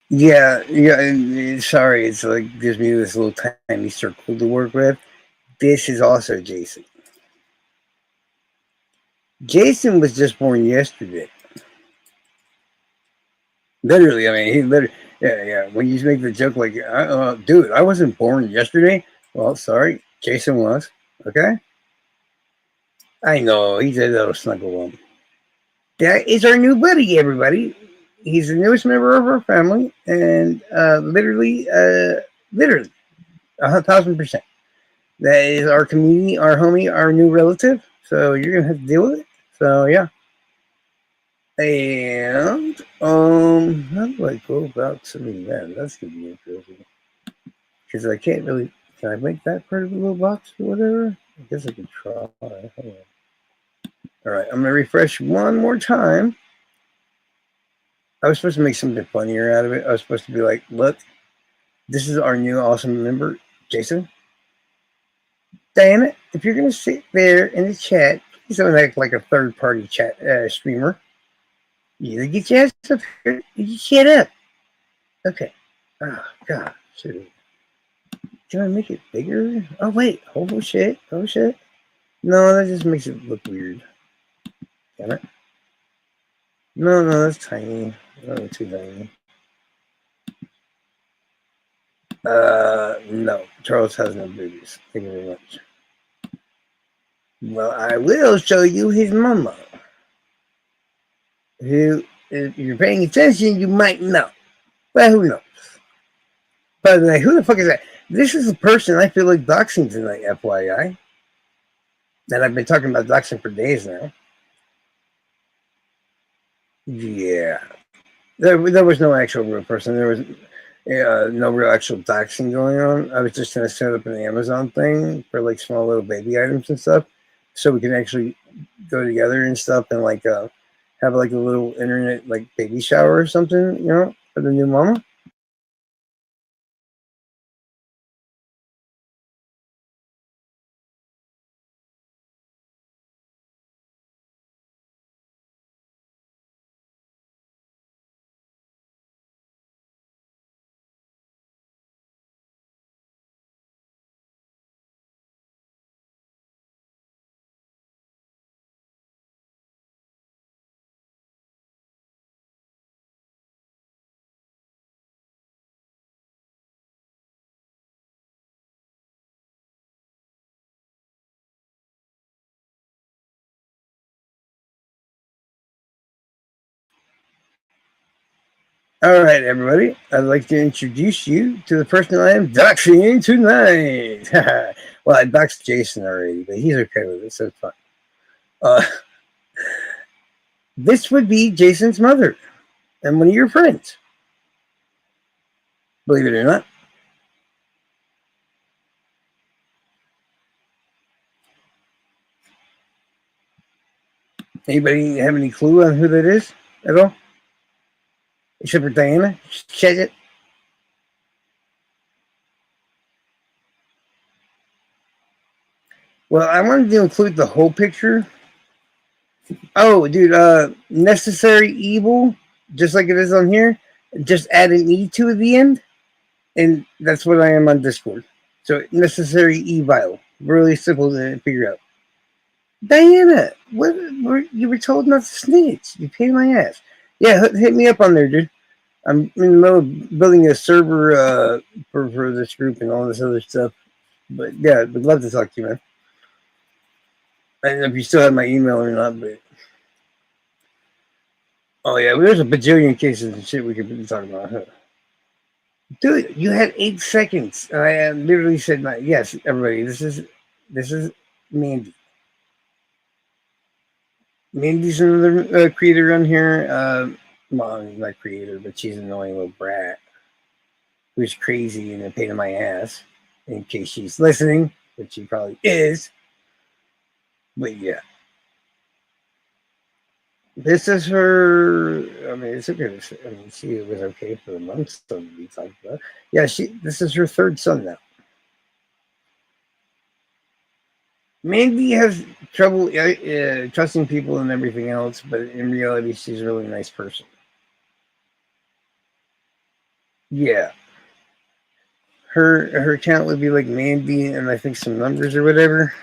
Yeah, yeah. Sorry, it's like gives me this little tiny circle to work with. This is also Jason. Jason was just born yesterday. Literally, I mean, he literally. Yeah, yeah. When you make the joke like, dude, I wasn't born yesterday. Well, sorry, Jason was. Okay, I know he's a little snuggle one. That is our new buddy, everybody. He's the newest member of our family, and literally, 1,000%. That is our community, our homie, our new relative. So you're gonna have to deal with it. So yeah. And how do I go about sending that? That's gonna be interesting. Because I can't really. Can I make that part of the little box or whatever? I guess I could try. Hold on. All right, I'm gonna refresh one more time. I was supposed to make something funnier out of it. I was supposed to be like, look, this is our new awesome member, Jason. Damn it. If you're going to sit there in the chat, please don't act like a third party chat streamer. You either get your ass up here or you shut up. Okay. Oh, God. Shoot. Can I make it bigger? Oh, wait. Oh, shit. Oh, shit. No, that just makes it look weird. Damn it. No, no, that's tiny. Oh, too tiny. No. Charles has no boobies. Thank you very much. Well, I will show you his mama. Who, if you're paying attention, you might know. But who knows? By the way, who the fuck is that? This is the person I feel like doxing tonight, FYI. And I've been talking about doxing for days now. Yeah. There was no actual real person. There was no real actual doxing going on. I was just going to set up an Amazon thing for like small little baby items and stuff. So we can actually go together and stuff and like have like a little internet like baby shower or something, you know, for the new mama. All right, everybody. I'd like to introduce you to the person I am doxing tonight. Well, I doxed Jason already, but he's okay with it, so it's fine. Uh, this would be Jason's mother and one of your friends, believe it or not. Anybody have any clue on who that is at all? Except for Diana? Check it. Well, I wanted to include the whole picture. Oh, dude, necessary evil, just like it is on here. Just add an E to the end, and that's what I am on Discord. So necessary evil, really simple to figure out. Diana, you were told not to snitch. You paid my ass. Yeah, hit me up on there, dude. I'm in the middle of building a server for this group and all this other stuff. But yeah, would love to talk to you, man. I don't know if you still have my email or not, but oh yeah, there's a bajillion cases and shit we could be talking about. Huh? Dude, you had 8 seconds. And I literally said, yes, everybody, this is Mandy. Mandy's another creator on here. Well, not creator, but she's an annoying little brat who's crazy and a pain in my ass. In case she's listening, which she probably is. But yeah. This is her. I mean, it's okay. I mean, she was okay for the months to be talked about. Yeah, this is her third son now. Mandy has trouble trusting people and everything else, but in reality, she's a really nice person. Yeah, her account would be like Mandy, and I think some numbers or whatever.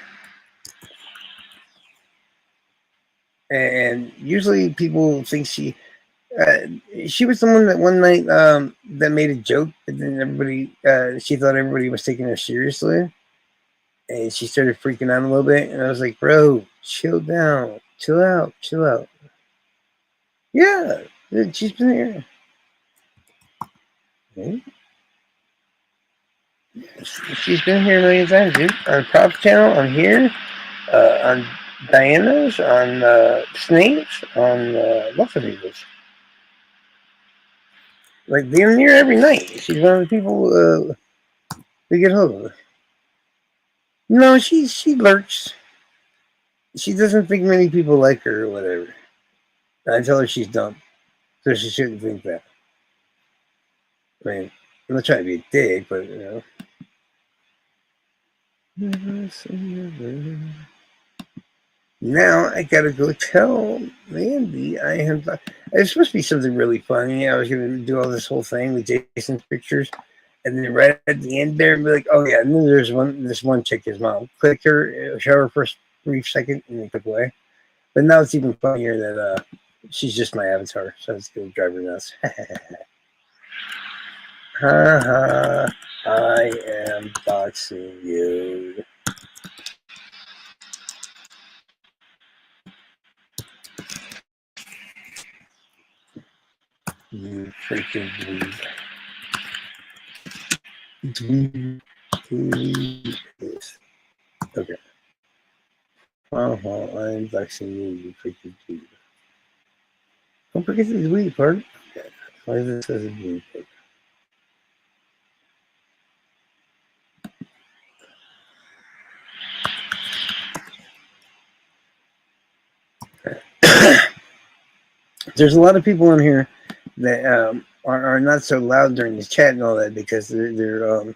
And usually, people think she was the one that one night that made a joke, but then everybody she thought everybody was taking her seriously. And she started freaking out a little bit, and I was like, bro, chill down, chill out, chill out. Yeah, she's been here. Okay. She's been here a million times, dude. On Prop Channel, on here, on Diana's, on Snake's, on lots of people's. Like, they're near every night. She's one of the people we get hold of. No, she lurks. She doesn't think many people like her or whatever. I tell her she's dumb, so she shouldn't think that. I mean, I'm not trying to be a dick, but you know. Now I gotta go tell Mandy it's supposed to be something really funny. I was gonna do all this whole thing with Jason's pictures, and then right at the end there, and be like, "Oh yeah," and then there's this one chick, his mom. Click her, show her for a brief second, and then click away. But now it's even funnier that she's just my avatar, so it's gonna drive her nuts. Ha ha! I am doxing you. You freaking dweeb. Okay. I'm doxing you, you freaking dweeb. Don't forget the dweeb part. Okay. Why does it say a dweeb part? There's a lot of people in here that are not so loud during the chat and all that because they're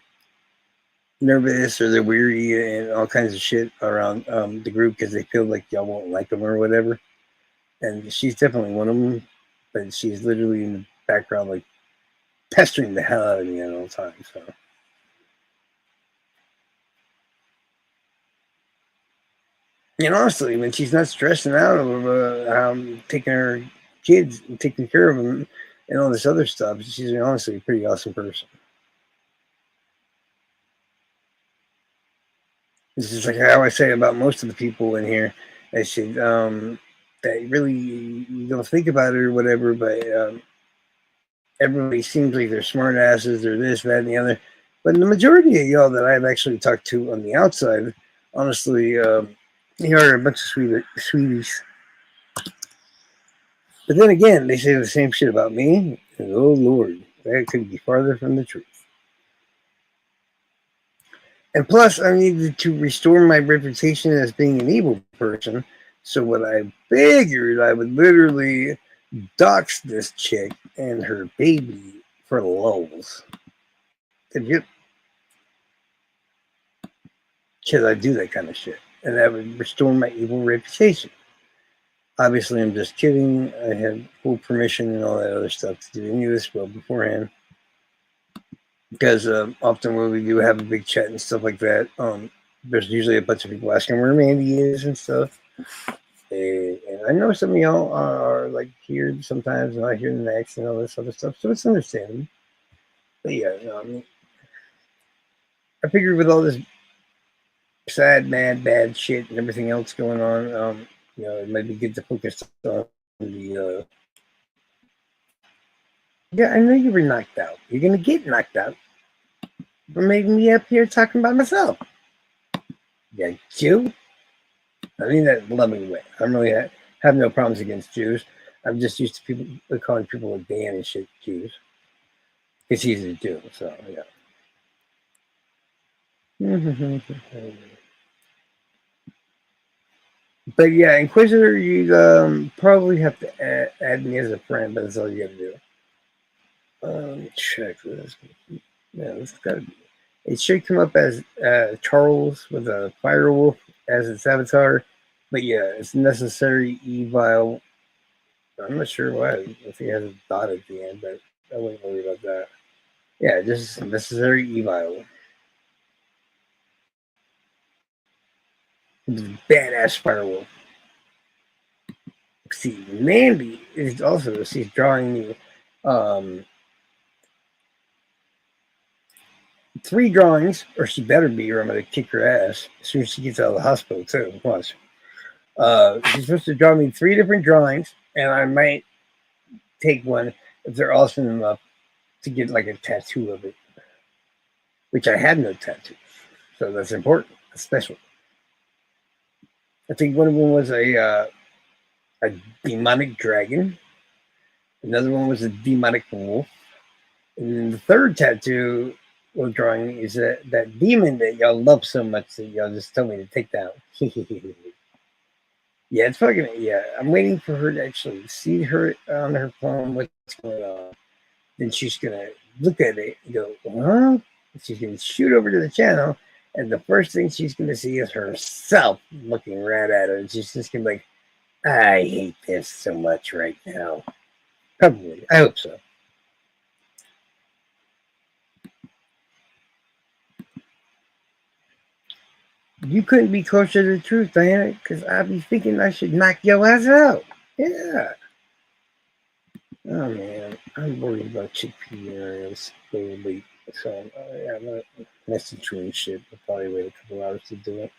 nervous or they're weary and all kinds of shit around the group because they feel like y'all won't like them or whatever. And she's definitely one of them, but she's literally in the background like pestering the hell out of me at all times. So. And honestly, when she's not stressing out over taking her kids and taking care of them and all this other stuff, she's honestly a pretty awesome person. This is like how I say about most of the people in here. I said that really you don't think about it or whatever, but everybody seems like they're smart asses or this, that, and the other. But the majority of y'all that I've actually talked to on the outside, honestly, you are a bunch of sweeties. But then again, they say the same shit about me. And oh Lord, that couldn't be farther from the truth. And plus, I needed to restore my reputation as being an evil person. So what I figured, I would literally dox this chick and her baby for lulz. Because I do that kind of shit. And that would restore my evil reputation. Obviously, I'm just kidding. I had full permission and all that other stuff to do any of this well beforehand. Because often when we do have a big chat and stuff like that, there's usually a bunch of people asking where Mandy is and stuff. And I know some of y'all are like here sometimes and not here the next and all this other stuff, so it's understandable. But yeah, no, I mean, I figured with all this sad, mad, bad shit and everything else going on, it might be good to focus on the. Yeah, I know you were knocked out. You're gonna get knocked out for making me up here talking about myself. Yeah, Jew. I mean that in a loving way. I don't really have no problems against Jews. I'm just used to people calling people like Dan and shit Jews. It's easy to do, so yeah. But yeah, Inquisitor, you probably have to add me as a friend, but that's all you gotta do. Check this. Yeah, this gotta be. It should come up as Charles with a firewolf as its avatar, but yeah, it's necessary evil. I'm not sure why if he has a dot at the end, but I wouldn't worry about that. Yeah, just necessary evil. Badass firewolf. See, Mandy is also she's drawing me 3 drawings, or she better be, or I'm gonna kick her ass as soon as she gets out of the hospital too. Watch. She's supposed to draw me 3 different drawings, and I might take one if they're awesome enough to get like a tattoo of it, which I had no tattoo, so that's important. That's special. I think one of them was a demonic dragon. Another one was a demonic wolf. And then the third tattoo we're drawing is that demon that y'all love so much that y'all just told me to take down. Yeah, it's fucking, yeah. I'm waiting for her to actually see her on her phone, what's going on. Then she's going to look at it and go, huh? She's going to shoot over to the channel. And the first thing she's going to see is herself looking right at her. And she's just going to be like, I hate this so much right now. Probably. I hope so. You couldn't be closer to the truth, Diana, because I'd be thinking I should knock your ass out. Yeah. Oh, man. I'm worried about chickpea areas lately. So, yeah, I'm not messaging and shit. I'll probably wait a couple hours to do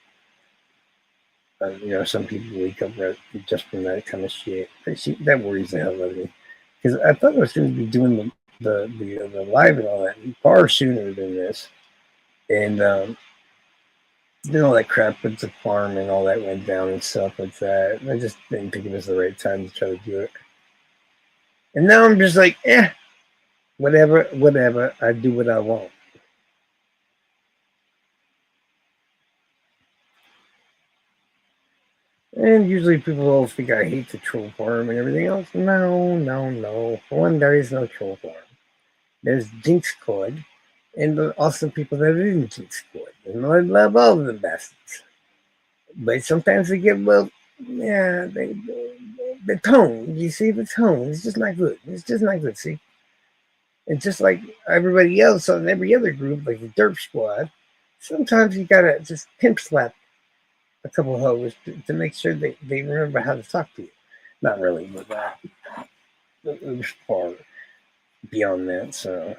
it. Some people wake up just from that kind of shit. That worries the hell out of me. Because I thought I was going to be doing the live and all that far sooner than this. And, then all that crap with the farm and all that went down and stuff like that. And I just didn't think it was the right time to try to do it. And now I'm just like, whatever. I do what I want. And usually people all think I hate the troll farm and everything else. No. For one, there is no troll farm. There's Jinx Code and the awesome people that are in Jinx Code. And I love all of them bastards. But sometimes they get, well, yeah, the tone. You see the tone. It's just not good. It's just not good. See, and just like everybody else on every other group, like the Derp Squad, sometimes you gotta just pimp slap a couple of hoes to make sure they remember how to talk to you. Not really, but it was far beyond that. So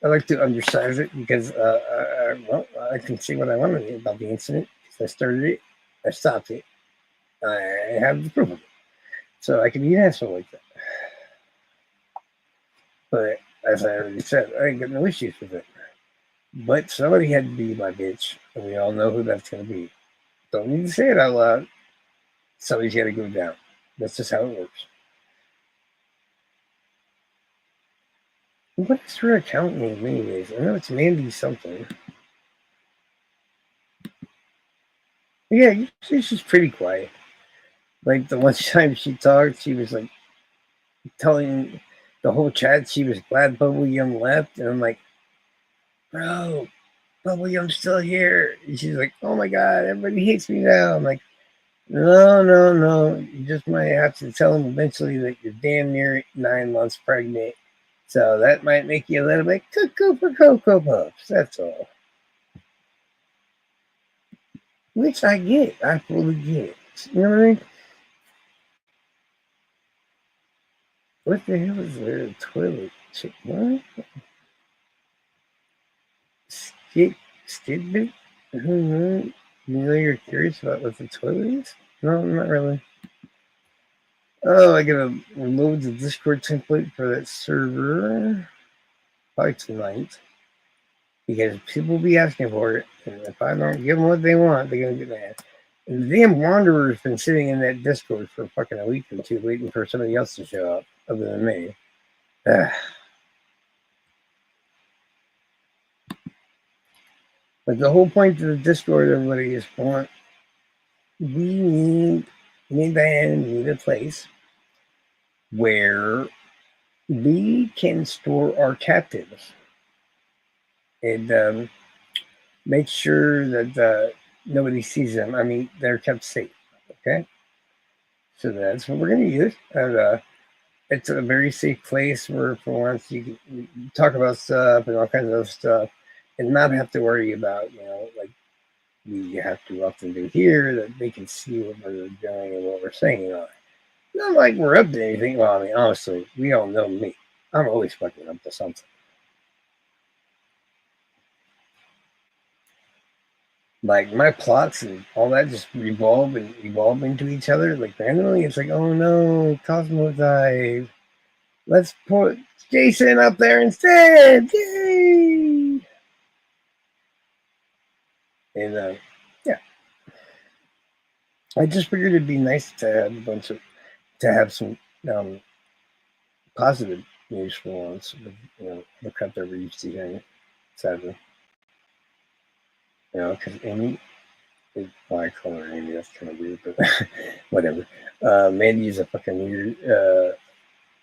I like to undersize it because, I can say what I want to about the incident. I started it, I stopped it, I have the proof of it. So I can be an asshole like that. But as I already said, I ain't got no issues with it. But somebody had to be my bitch, and we all know who that's going to be. Don't need to say it out loud. Somebody's got to go down. That's just how it works. What is her account name, anyways? I know it's Mandy something. Yeah, she's pretty quiet. Like the one time she talked, she was like telling the whole chat she was glad Bubble Yum left, and I'm like, bro, Bubble Yum's still here. And she's like, oh my god, everybody hates me now. I'm like, no, no, no. You just might have to tell them eventually that you're damn near 9 months pregnant. So that might make you a little bit cuckoo for Cocoa Puffs. That's all. Which I get. I fully get. You know what I mean? What the hell is there? A toilet? What? Skidbit? You know you're curious about what the toilet is? No, not really. Oh, I gotta load the Discord template for that server by tonight because people will be asking for it, and if I don't give them what they want, they're gonna get mad. And the damn Wanderer's been sitting in that Discord for fucking a week or two, waiting for somebody else to show up other than me. Ugh. But the whole point of the Discord, everybody, is we need, me and Diane need a place where we can store our captives and make sure that nobody sees them. I mean, they're kept safe. Okay, so that's what we're going to use. And it's a very safe place where, for once, you can talk about stuff and all kinds of stuff, and not have to worry about, like we have to often do here, that they can see what we're doing and what we're saying. Not like we're up to anything. Well, I mean, honestly, we all know me. I'm always fucking up to something. Like my plots and all that just revolve and evolve into each other. Like randomly, it's like, oh no, Cosmo died. Let's put Jason up there instead. Yay! And yeah, I just figured it'd be nice to have some positive news for once. The crap that we're used to hearing, sadly. Because Amy, well, I call her Amy. That's kind of weird, but whatever. Mandy is a fucking weird,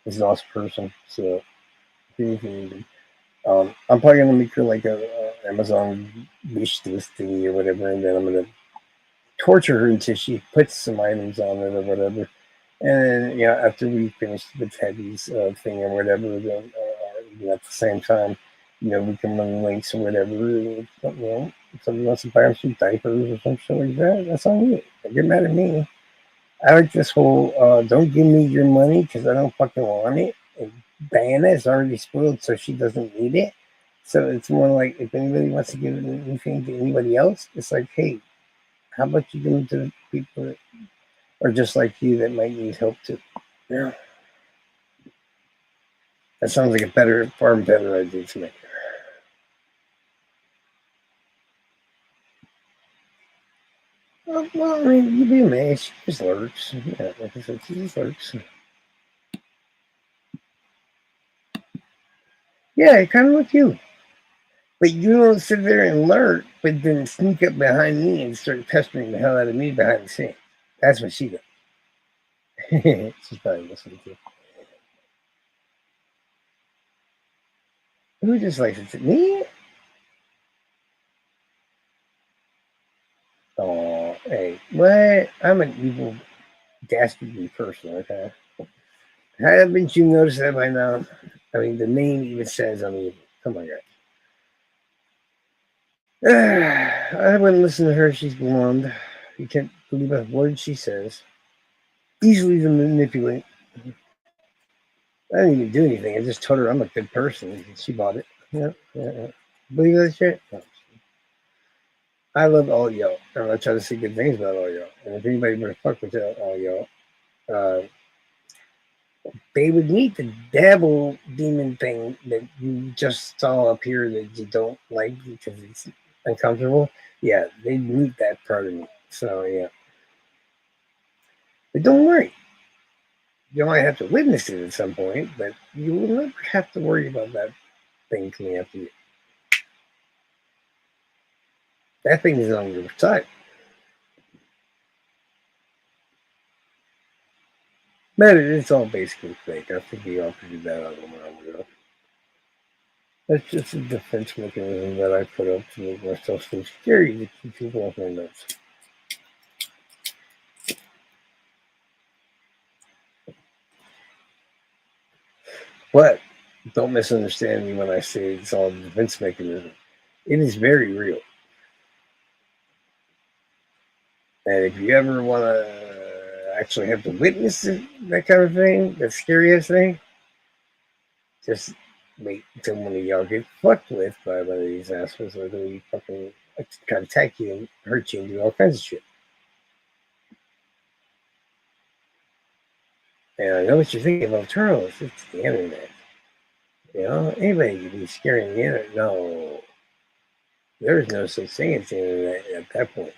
is an awesome person. So I'm probably gonna make her like a Amazon wish list thingy or whatever, and then I'm gonna torture her until she puts some items on it or whatever. And then, after we finish the Teddy's thing or whatever, then at the same time, we can run links or whatever. If somebody wants to buy some diapers or some shit like that, that's on you. Don't get mad at me. I like this whole don't give me your money because I don't fucking want it. And Diana is already spoiled, so she doesn't need it. So it's more like if anybody wants to give anything to anybody else, it's like, hey, how about you give it to people that are just like you that might need help too? Yeah. That sounds like a far better idea to me. Well, I mean, you'd be amazed. She just lurks. Yeah, like I said, she just lurks. Yeah, kind of like you. But you don't sit there and lurk, but then sneak up behind me and start pestering the hell out of me behind the scenes. That's what she does. She's probably listening to. Who just likes it? Me? Oh, hey, what? I'm an evil, dastardly person, okay? Haven't you noticed that by now? I mean, the name even says I'm evil. Come on, guys. I wouldn't listen to her. She's blonde. You can't believe a word she says. Easily to manipulate. I didn't even do anything. I just told her I'm a good person. She bought it. Yeah. Believe that shit? No. I love all y'all. And I try to say good things about all y'all. And if anybody were to fuck with all y'all, they would meet the devil demon thing that you just saw up here that you don't like because it's uncomfortable. Yeah, they'd meet that part of me. So, yeah. But don't worry. You might have to witness it at some point, but you will never have to worry about that thing coming after you. That thing is on your side. But it's all basically fake. I think we all figured that out a while ago. That's just a defense mechanism that I put up to make myself so scary to keep people off my nuts. But don't misunderstand me when I say it's all a defense mechanism. It is very real. And if you ever want to actually have to witness that kind of thing, that scariest thing, just wait until one of y'all get fucked with by one of these assholes that will fucking try to attack you and hurt you and do all kinds of shit. And I know what you're thinking about, Charles. It's the internet. You know, anybody can be scaring the internet. No, there is no such thing as the internet at that point.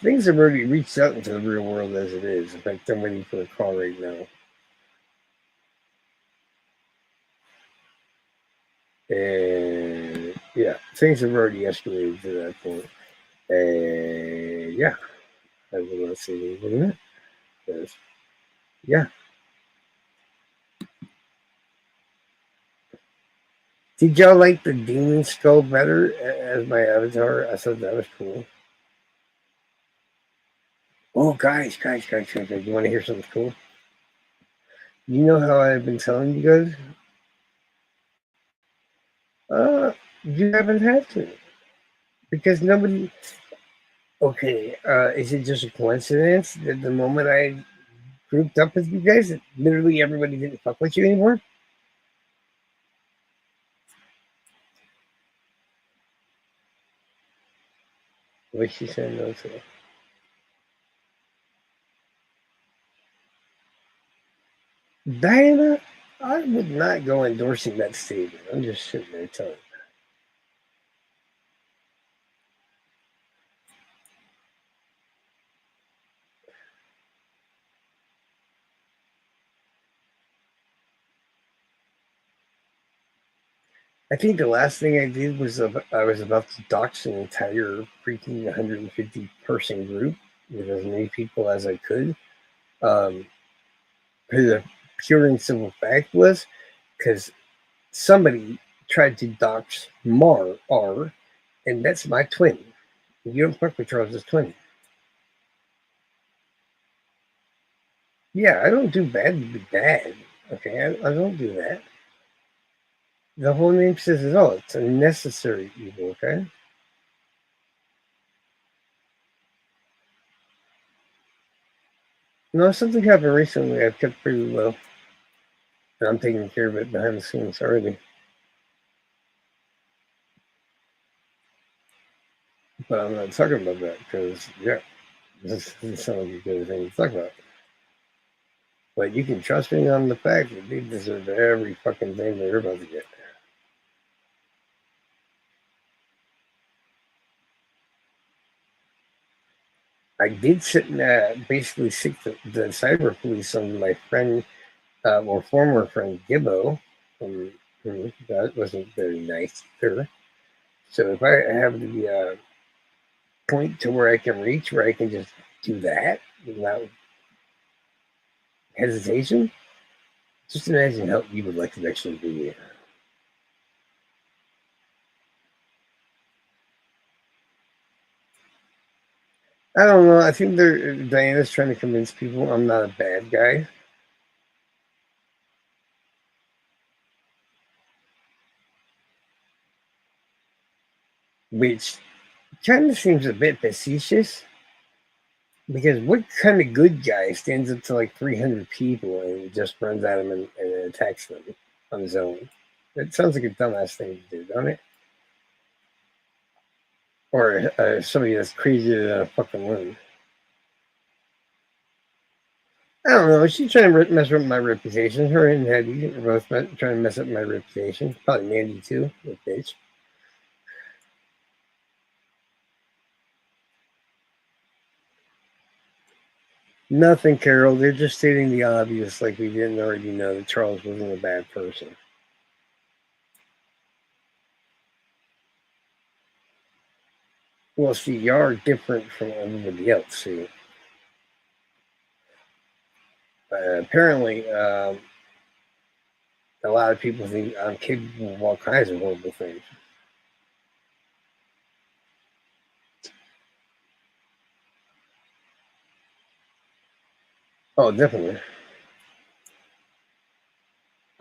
Things have already reached out into the real world as it is. In fact, I'm waiting for a call right now. And yeah, things have already escalated to that point. And yeah, I don't want to say anything in a minute. Because, yeah. Did y'all like the demon skull better as my avatar? I thought that was cool. Oh, guys, you want to hear something cool? You know how I've been telling you guys? You haven't had to. Because nobody. Okay, is it just a coincidence that the moment I grouped up with you guys, that literally everybody didn't fuck with you anymore? What she said no to. Diana, I would not go endorsing that statement. I'm just sitting there telling you. I think the last thing I did was I was about to dox an entire freaking 150 person group with as many people as I could. The pure and simple fact was because somebody tried to dox R, and that's my twin. You don't fuck with Charles's twin. Yeah, I don't do bad to be bad. Okay, I don't do that. The whole name says it all. It's a necessary evil, okay? No, something happened recently I've kept pretty low. And I'm taking care of it behind the scenes already. But I'm not talking about that because, yeah, this doesn't sound like a good thing to talk about. But you can trust me on the fact that they deserve every fucking thing they're about to get. I did basically sick the cyber police on my friend, or former friend Gibbo. That wasn't very nice either. So if I have the point to where I can reach, where I can just do that without hesitation, just imagine how evil that could actually be. I don't know. I think Diana's trying to convince people I'm not a bad guy. Which kind of seems a bit facetious. Because what kind of good guy stands up to like 300 people and just runs at them and attacks them on his own? That sounds like a dumbass thing to do, don't it? Or somebody that's crazier than a fucking woman. I don't know. She's trying to mess up my reputation. Her and Hetty are both trying to mess up my reputation. Probably Mandy too, the bitch. Nothing, Carol. They're just stating the obvious, like we didn't already know that Charles wasn't a bad person. Well, see, y'all are different from everybody else. See, apparently, a lot of people think I'm capable of all kinds of horrible things. Oh, definitely.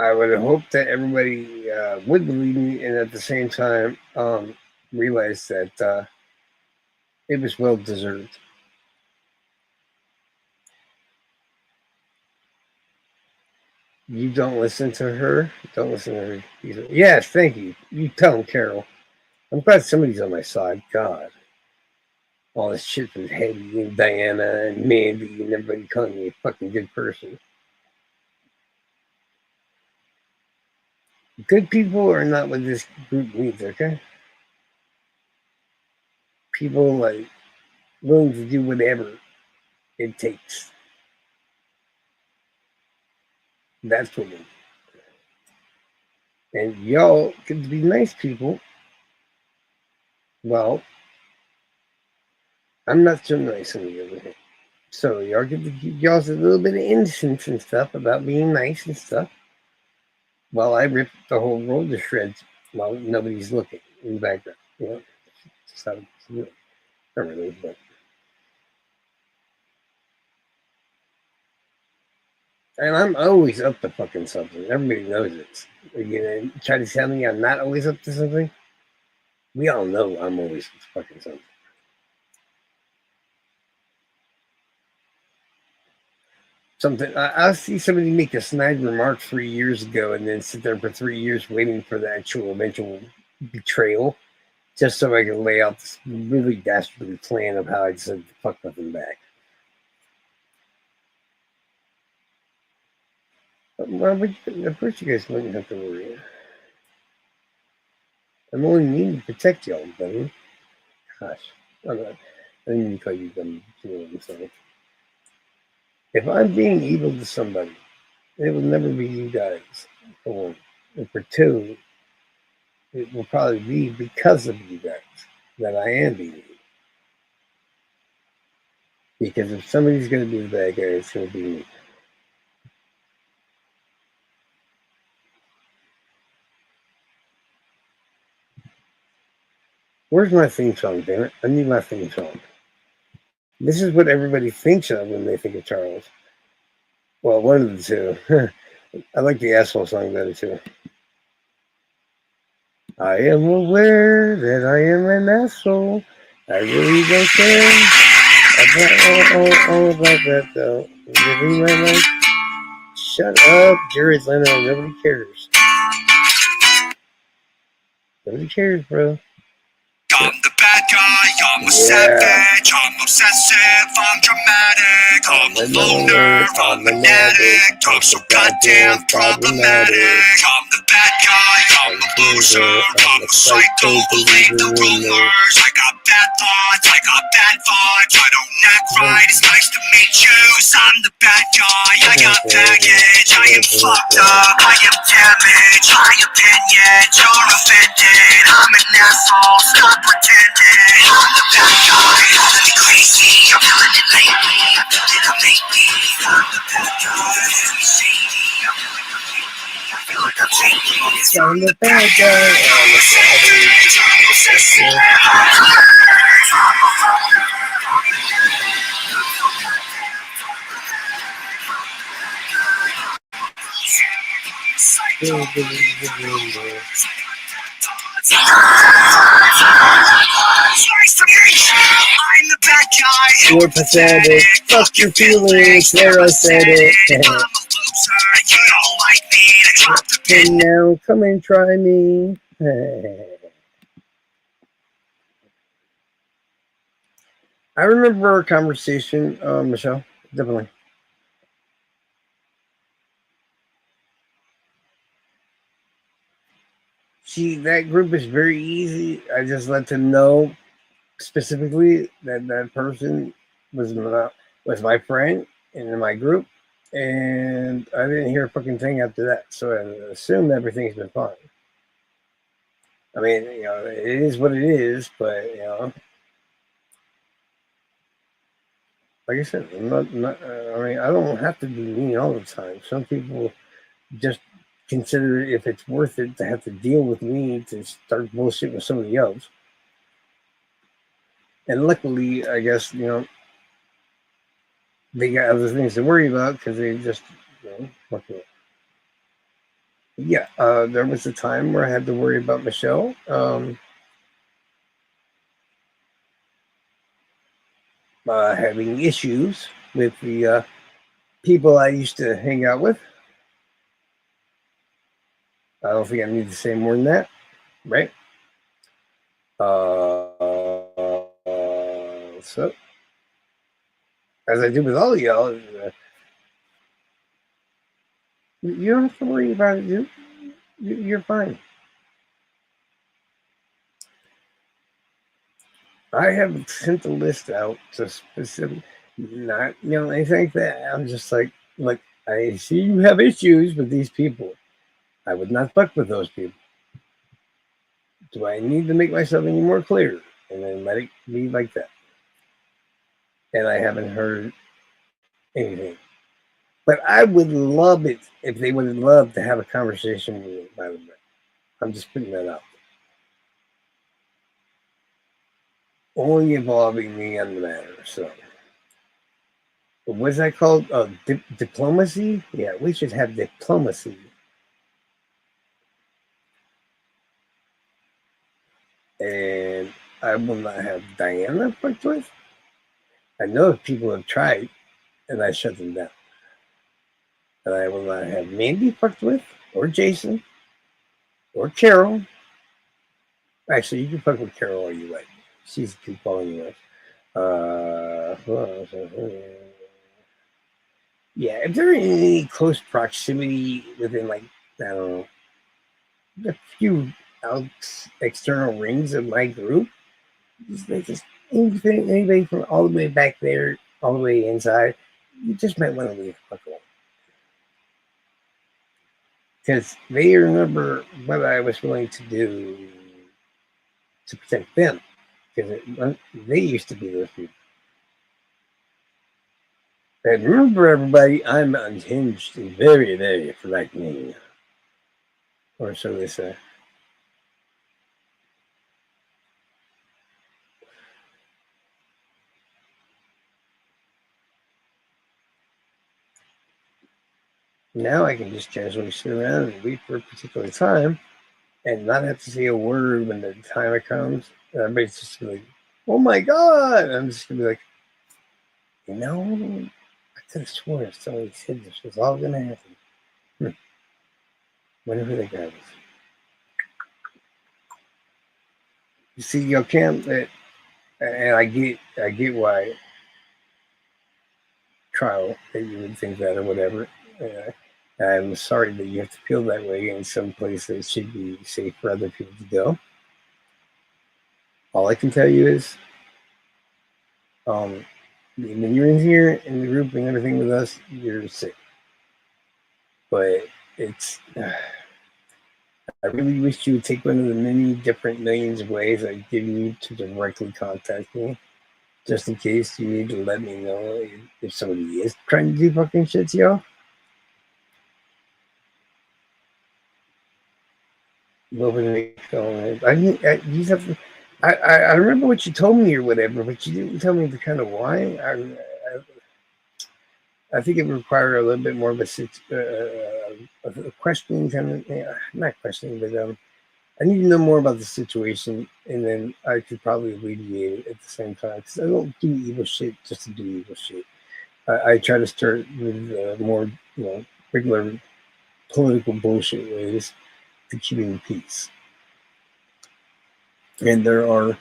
I would hope that everybody would believe me, and at the same time, realize that it was well deserved. You don't listen to her. Don't listen to her. Yes, thank you. You tell him, Carol. I'm glad somebody's on my side. God, all this shit from Hetty and Diana and Mandy and everybody calling me a fucking good person. Good people are not what this group needs. Okay, people like willing to do whatever it takes. That's what we need. And y'all could be nice people. Well, I'm not so nice on the other hand. So y'all get to keep y'all's a little bit of innocence and stuff about being nice and stuff. While I rip the whole world to shreds while nobody's looking in the background. You know, just how it's really, not really, but. And I'm always up to fucking something. Everybody knows it. You know, try to tell me I'm not always up to something. We all know I'm always up to fucking something. I'll see somebody make a snide remark 3 years ago and then sit there for 3 years waiting for the actual eventual betrayal, just so I can lay out this really dastardly plan of how I said fuck nothing back. Well, of course you guys wouldn't have to worry. I'm only needing to protect y'all, buddy. Gosh, I didn't even call you dumb. You know what I'm saying? If I'm being evil to somebody, it will never be you guys, for one. And for two, it will probably be because of you guys that I am being evil. Because if somebody's going to be the bad guy, it's going to be me. Where's my theme song, damn it? I need my theme song. This is what everybody thinks of when they think of Charles. Well, one of the two. I like the asshole song better, too. I am aware that I am an asshole. I really don't care all about that, though. Living my life. Shut up, Jared Leno. Nobody cares. Nobody cares, bro. I'm the bad guy, I'm a savage, I'm obsessive, I'm dramatic, I'm a loner, I'm an addict, I'm so goddamn problematic. I'm the bad guy, I'm a loser, I'm a psycho, believe the rumors. I got bad thoughts, I got bad vibes, I don't act right, it's nice to meet you. I'm the bad guy, I got baggage, I am fucked up, I am damaged, high opinions, you're offended, I'm an asshole, stop pretending. I'm the bad guy, I'm feeling crazy, I'm feeling it lately, I'm feeling it lately. I'm the bad guy, I'm shady, I'm feeling it lately, I feel like I'm shaking. I'm the bad guy, I'm a savage, I'm obsessive, I'm the bad guy. You're pathetic. Fuck your feelings. There, I said it. I'm a loser. You don't like me. I drop the pin. And now come and try me. I remember our conversation, Michelle. Definitely. See, that group is very easy. I just let them know specifically that that person was my friend and in my group, and I didn't hear a fucking thing after that. So I assume everything's been fine. I mean, you know, it is what it is, but you know, like I said, I'm not I mean, I don't have to be mean all the time. Some people just consider if it's worth it to have to deal with me to start bullshit with somebody else. And luckily, I guess, they got other things to worry about because they just, fucking. Yeah, there was a time where I had to worry about Michelle. Having issues with the people I used to hang out with. I don't think I need to say more than that, right? So, as I do with all of y'all, you don't have to worry about it. You're fine. I have sent the list out to specific, not anything like that. I'm just like, I see you have issues with these people. I would not fuck with those people. Do I need to make myself any more clear? And then let it be like that. And I haven't heard anything. But I would love it if they would love to have a conversation with me, by the way. I'm just putting that out. Only involving me on the matter. So, what's that called? Diplomacy? Yeah, we should have diplomacy. And I will not have Diana fucked with. I know people have tried, and I shut them down. And I will not have Mandy fucked with, or Jason, or Carol. Actually, you can fuck with Carol all you like. She's a goofball anyway. Yeah, if they're in any close proximity within, like, I don't know, a few external rings of my group, just anybody from all the way back there, all the way inside, you just might want to leave the fuck alone. Because they remember what I was willing to do to protect them. Because they used to be those people. And remember, everybody, I'm unhinged and very, very frightening. Or so they say. Now I can just casually sit around and wait for a particular time and not have to say a word when the time comes. Everybody's just like, oh my God. I'm just going to be like, I could have sworn if somebody said this was all going to happen. Wonder who that guy was. You see, Cam, and I get why trial that you would think that or whatever. I'm sorry that you have to feel that way in some place that should be safe for other people to go. All I can tell you is, when you're in here in the group and everything with us, you're sick. But it's, I really wish you would take one of the many different millions of ways I've given you to directly contact me, just in case you need to let me know if somebody is trying to do fucking shit to y'all. I remember what you told me or whatever, but you didn't tell me the kind of why. I think it would require a little bit more of a questioning kind of, not questioning, but I need to know more about the situation, and then I could probably alleviate it at the same time. Because I don't do evil shit just to do evil shit. I try to start with more, regular political bullshit ways to keeping peace. And there are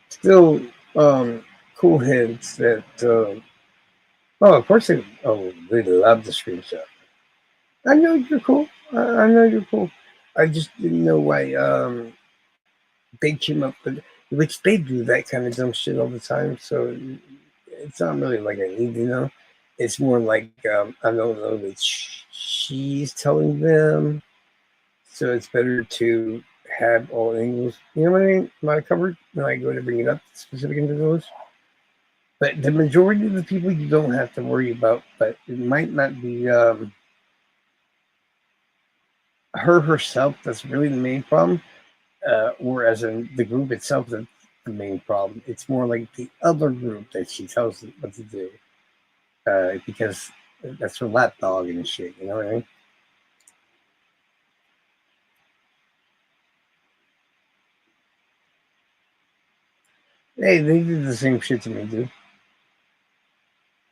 still cool heads that, of course they love the screenshot. I know you're cool. I know you're cool. I just didn't know why they came up with, which they do that kind of dumb shit all the time. So it's not really like I need to know. It's more like I don't know that she's telling them. So it's better to have all angles. You know what I mean? Am I covered when I go to bring it up specific individuals? But the majority of the people you don't have to worry about, but it might not be her herself that's really the main problem, or as in the group itself that's the main problem. It's more like the other group that she tells them what to do, because that's her lapdog and shit. You know what I mean? Hey, they did the same shit to me, dude.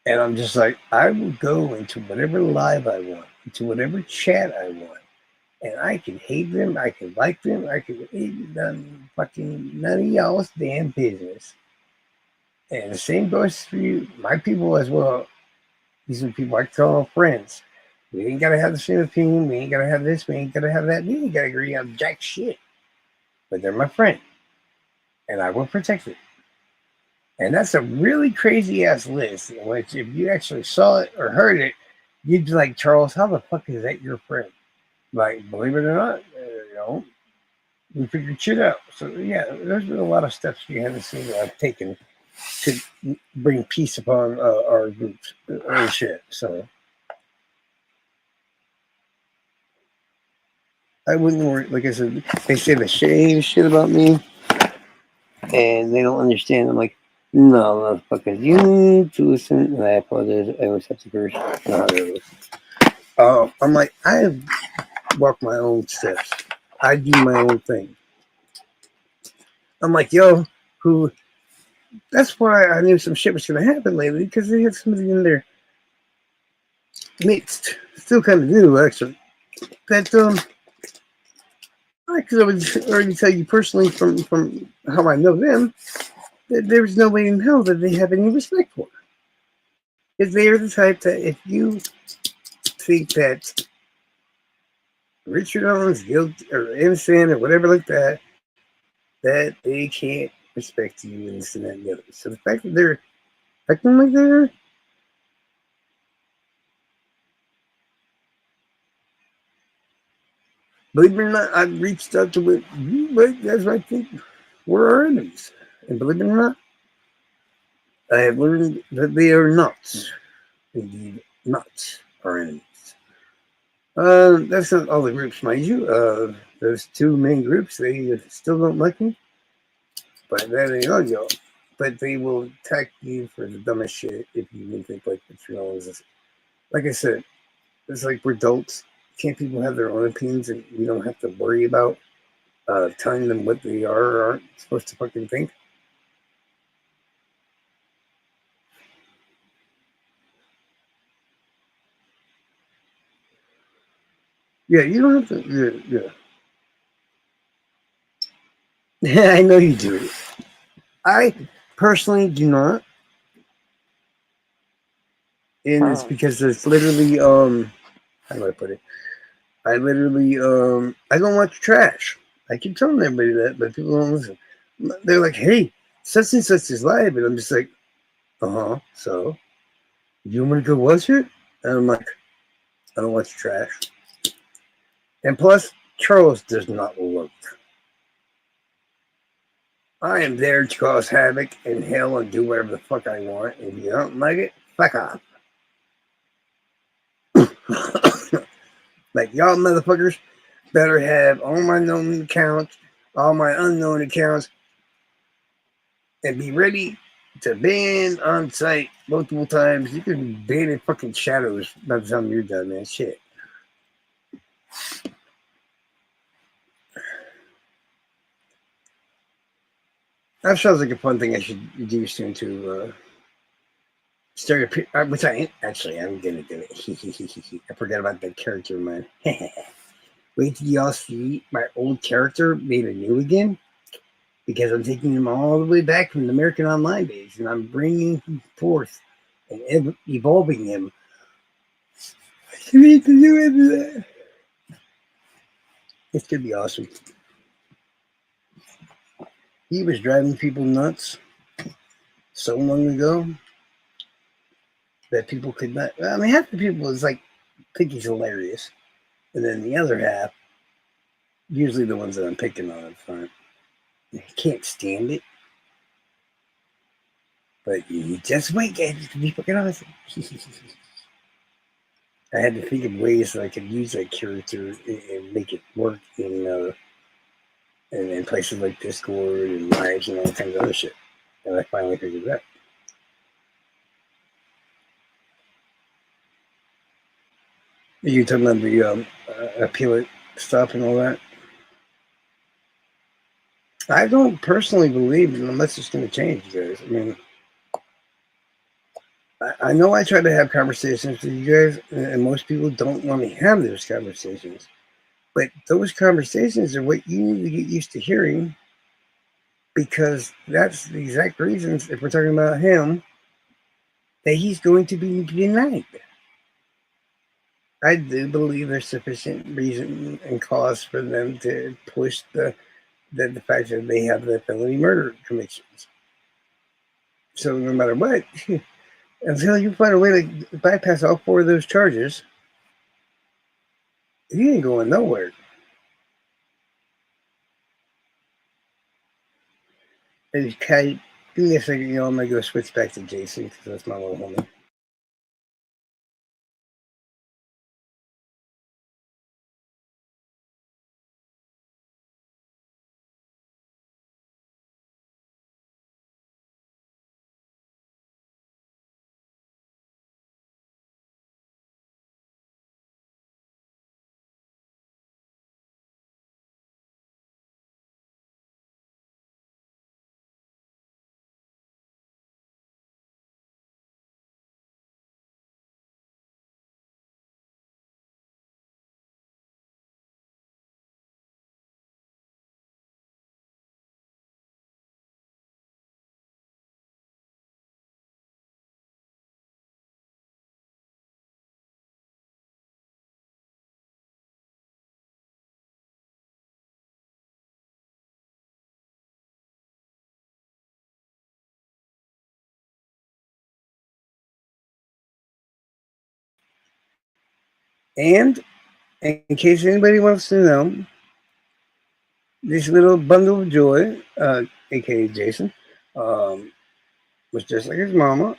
And I'm just like, I will go into whatever live I want, into whatever chat I want. And I can hate them, I can like them, I can hate them, fucking none of y'all's damn business. And the same goes for you, my people as well. These are people I call friends. We ain't gotta have the same opinion, we ain't gotta have this, we ain't gotta have that, we ain't gotta agree on jack shit. But they're my friend. And I will protect it. And that's a really crazy ass list, in which if you actually saw it or heard it, you'd be like, Charles, how the fuck is that your friend? Like, believe it or not, we figured shit out. So, yeah, there's been a lot of steps behind the scenes that I've taken to bring peace upon our groups and shit. So, I wouldn't worry. Like I said, they say the same shit about me, and they don't understand. I'm like, no, motherfuckers, you need to listen. And I apologize. I always have to curse. No, really. I'm like, I walk my own steps. I do my own thing. I'm like, yo, who? That's why I knew some shit was gonna happen lately, because they had somebody in there mixed, still kind of new actually. That I could already tell you personally from how I know them that there's no way in hell that they have any respect for. Because they are the type that if you think that Richard Owens guilty or innocent or whatever like that, that they can't respect you and this and that and the other. So the fact that they're acting like they're believe it or not, I've reached out to it, but guys I think we're our enemies. And believe it or not, I have learned that they are not, indeed, not our enemies. That's not all the groups, mind you. Those two main groups, they still don't like me, but that ain't all, y'all. But they will attack you for the dumbest shit if you even think like what's wrong with this. Like I said, it's like we're adults. Can't people have their own opinions and we don't have to worry about telling them what they are or aren't supposed to fucking think? Yeah, you don't have to. Yeah. I know you do. I personally do not, and it's because it's literally how do I put it? I literally I don't watch trash. I keep telling everybody that, but people don't listen. They're like, "Hey, such and such is live," and I'm just like, So you want to go watch it? And I'm like, I don't watch trash. And plus, Charles does not look. I am there to cause havoc and hell and do whatever the fuck I want. If you don't like it, fuck off. Like, y'all motherfuckers better have all my known accounts, all my unknown accounts, and be ready to ban on site multiple times. You can ban in fucking shadows by the time you're done, man. Shit. That sounds like a fun thing I should do soon to stereotype, which I ain't. Actually, I'm gonna do it. I forgot about that character of mine. Wait till y'all see my old character made anew again, because I'm taking him all the way back from the American Online days, and I'm bringing him forth and evolving him. You need to do it. It's gonna be awesome. He was driving people nuts so long ago that people could not. I mean, half the people is like think he's hilarious, and then the other half, usually the ones that I'm picking on up front, can't stand it. But you just wait, guys. It's gonna be fucking awesome. I had to think of ways that I could use that character and make it work in places like Discord and Lives and all kinds of other shit. And I finally figured that. You talking about the appeal stuff and all that? I don't personally believe it unless it's going to change, guys. I mean, I know I try to have conversations with you guys, and most people don't want to have those conversations. But those conversations are what you need to get used to hearing, because that's the exact reasons, if we're talking about him, that he's going to be denied. I do believe there's sufficient reason and cause for them to push the fact that they have the felony murder convictions. So no matter what, until you find a way to bypass all four of those charges, he ain't going nowhere. Okay, give me a second, I'm gonna go switch back to Jason because that's my little homie. And in case anybody wants to know, this little bundle of joy, aka Jason, was just like his mama,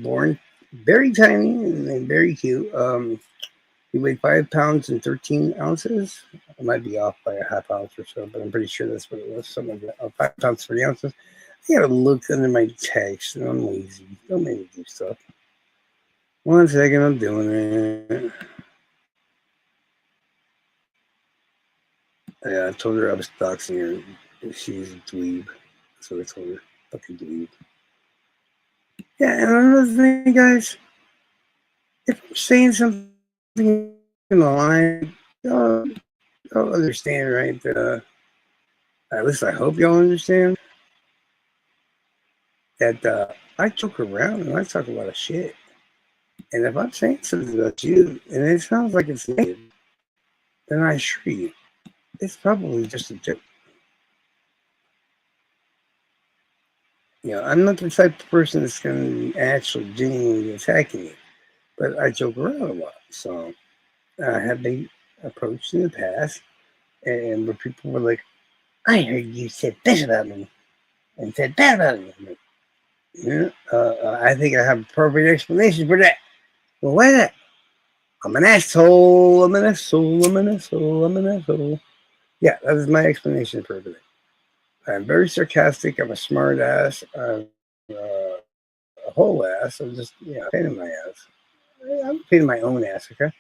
born very tiny and very cute. He weighed 5 pounds and 13 ounces. I might be off by a half ounce or so, but I'm pretty sure that's what it was. Something like that. 5 pounds, 3 ounces. I gotta look under my text, and I'm lazy. Don't make me do stuff. 1 second, I'm doing it. Yeah, I told her I was doxing her. She's a dweeb. That's what I told her. Fucking dweeb. Yeah, and another thing, guys, if I'm saying something in the line, y'all understand, right? At least I hope y'all understand that I joke around and I talk a lot of shit. And if I'm saying something about you and it sounds like it's negative, then I assure you, it's probably just a joke. I'm not the type of person that's going to actually genuinely attacking you, but I joke around a lot. So I have been approached in the past, and where people were like, I heard you said this about me and said that about me. I think I have a appropriate explanation for that. Well, why not? I'm an asshole. I'm an asshole. I'm an asshole. I'm an asshole. Yeah, that is my explanation for everything. I'm very sarcastic. I'm a smart ass. I'm a whole ass. I'm just, a pain in my ass. I'm a pain in my own ass, okay?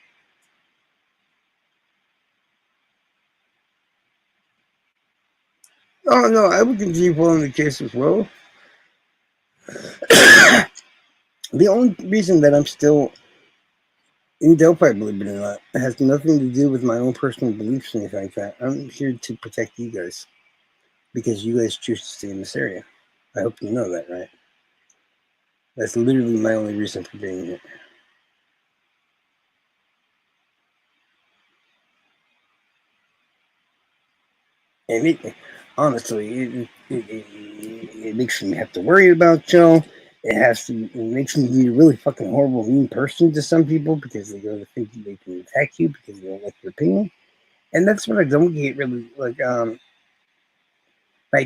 Oh, no, I would continue following the case as well. The only reason that I'm still in Delphi, believe it or not, it has nothing to do with my own personal beliefs or anything like that. I'm here to protect you guys because you guys choose to stay in this area. I hope you know that, right? That's literally my only reason for being here. And honestly, it makes me have to worry about y'all. It makes me be a really fucking horrible, mean person to some people because they go to think they can attack you because they don't like your opinion. And that's what I don't get really like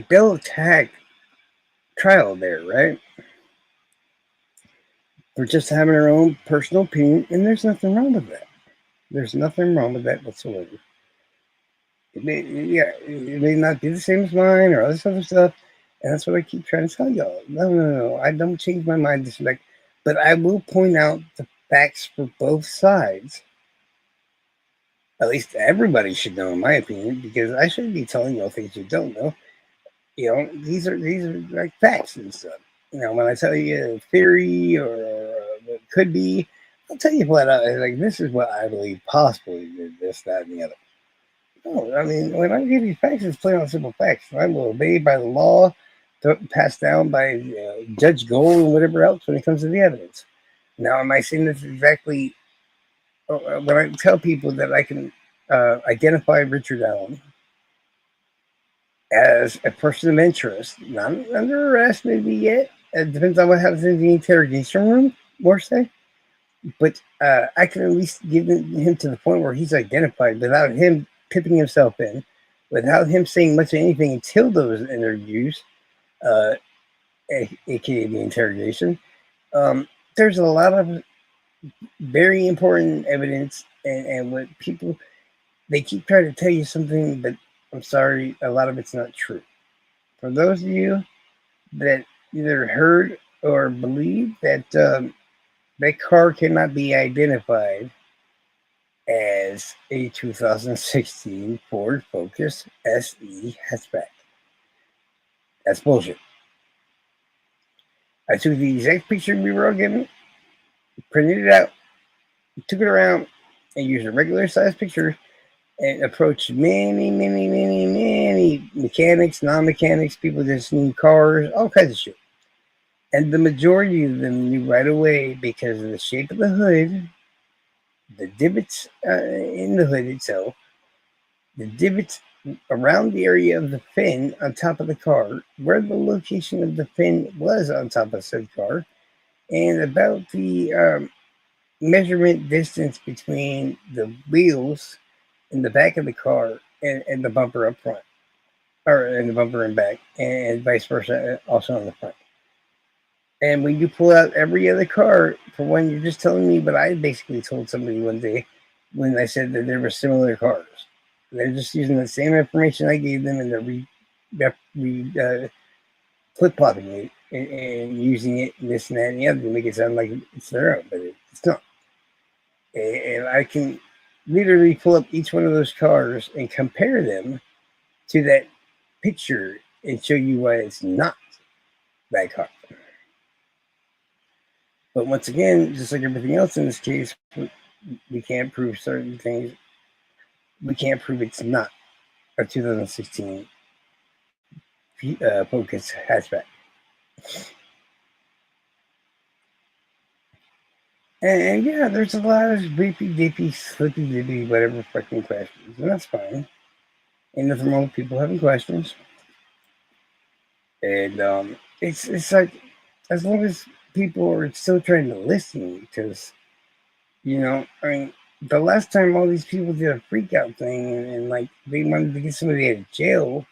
they'll attack trial there, right? for just having her own personal opinion, and there's nothing wrong with that. There's nothing wrong with that whatsoever. It may not be the same as mine or all this other stuff, and that's what I keep trying to tell y'all. No. I don't change my mind this like, but I will point out the facts for both sides. At least everybody should know, in my opinion, because I shouldn't be telling y'all things you don't know. These are like facts and stuff. When I tell you a theory or what could be, I'll tell you what like. This is what I believe possibly this, that, and the other. No, I mean, when I give you facts, it's plain on simple facts. I will obey by the law passed down by Judge Gold and whatever else when it comes to the evidence. Now, am I saying this exactly? When I tell people that I can identify Richard Allen as a person of interest, not under arrest maybe yet. It depends on what happens in the interrogation room, more say. But I can at least get him to the point where he's identified without him pipping himself in, without him saying much of anything until those interviews, aka the interrogation. There's a lot of very important evidence, and what people, they keep trying to tell you something, but I'm sorry, a lot of it's not true. For those of you that either heard or believe that that car cannot be identified as a 2016 Ford Focus SE hatchback, that's bullshit. I took the exact picture we were all given, printed it out, took it around, and used a regular size picture and approached many mechanics, non-mechanics, people just need cars, all kinds of shit. And the majority of them knew right away because of the shape of the hood, the divots in the hood itself, the divots around the area of the fin on top of the car, where the location of the fin was on top of said car, and about the measurement distance between the wheels in the back of the car and the bumper up front, or in the bumper in back, and vice versa, also on the front. And when you pull out every other car, for one, you're just telling me, but I basically told somebody one day when I said that there were similar cars. They're just using the same information I gave them, and they're flip-flopping it and using it, this and that and the other, to make it sound like it's their own, but it's not. And I can literally pull up each one of those cars and compare them to that picture and show you why it's not that car. But once again, just like everything else in this case, we can't prove certain things. We can't prove it's not a 2016 Focus hatchback. And yeah, there's a lot of beepy dippy, slippy dippy, whatever fucking questions, and that's fine. Ain't nothing wrong with people having questions. And it's like, as long as people are still trying to listen, because I mean, the last time all these people did a freak out thing and like they wanted to get somebody out of jail,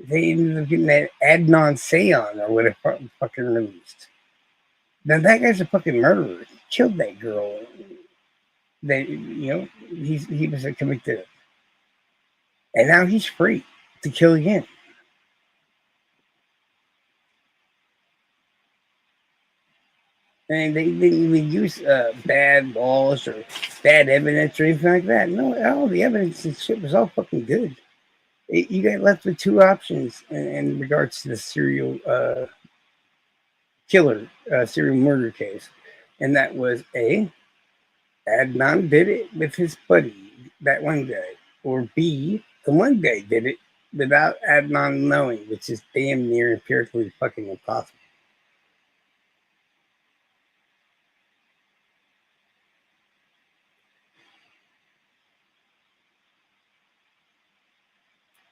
they ended up getting that Adnan Sayon or whatever fucking released. Now that guy's a fucking murderer. He killed that girl. He was convicted of, and now he's free to kill again. And they didn't even use bad laws or bad evidence or anything like that. No, all the evidence and shit was all fucking good. You got left with two options in regards to the serial serial murder case, and that was A, Adnan did it with his buddy, that one guy, or B, the one guy did it without Adnan knowing, which is damn near empirically fucking impossible.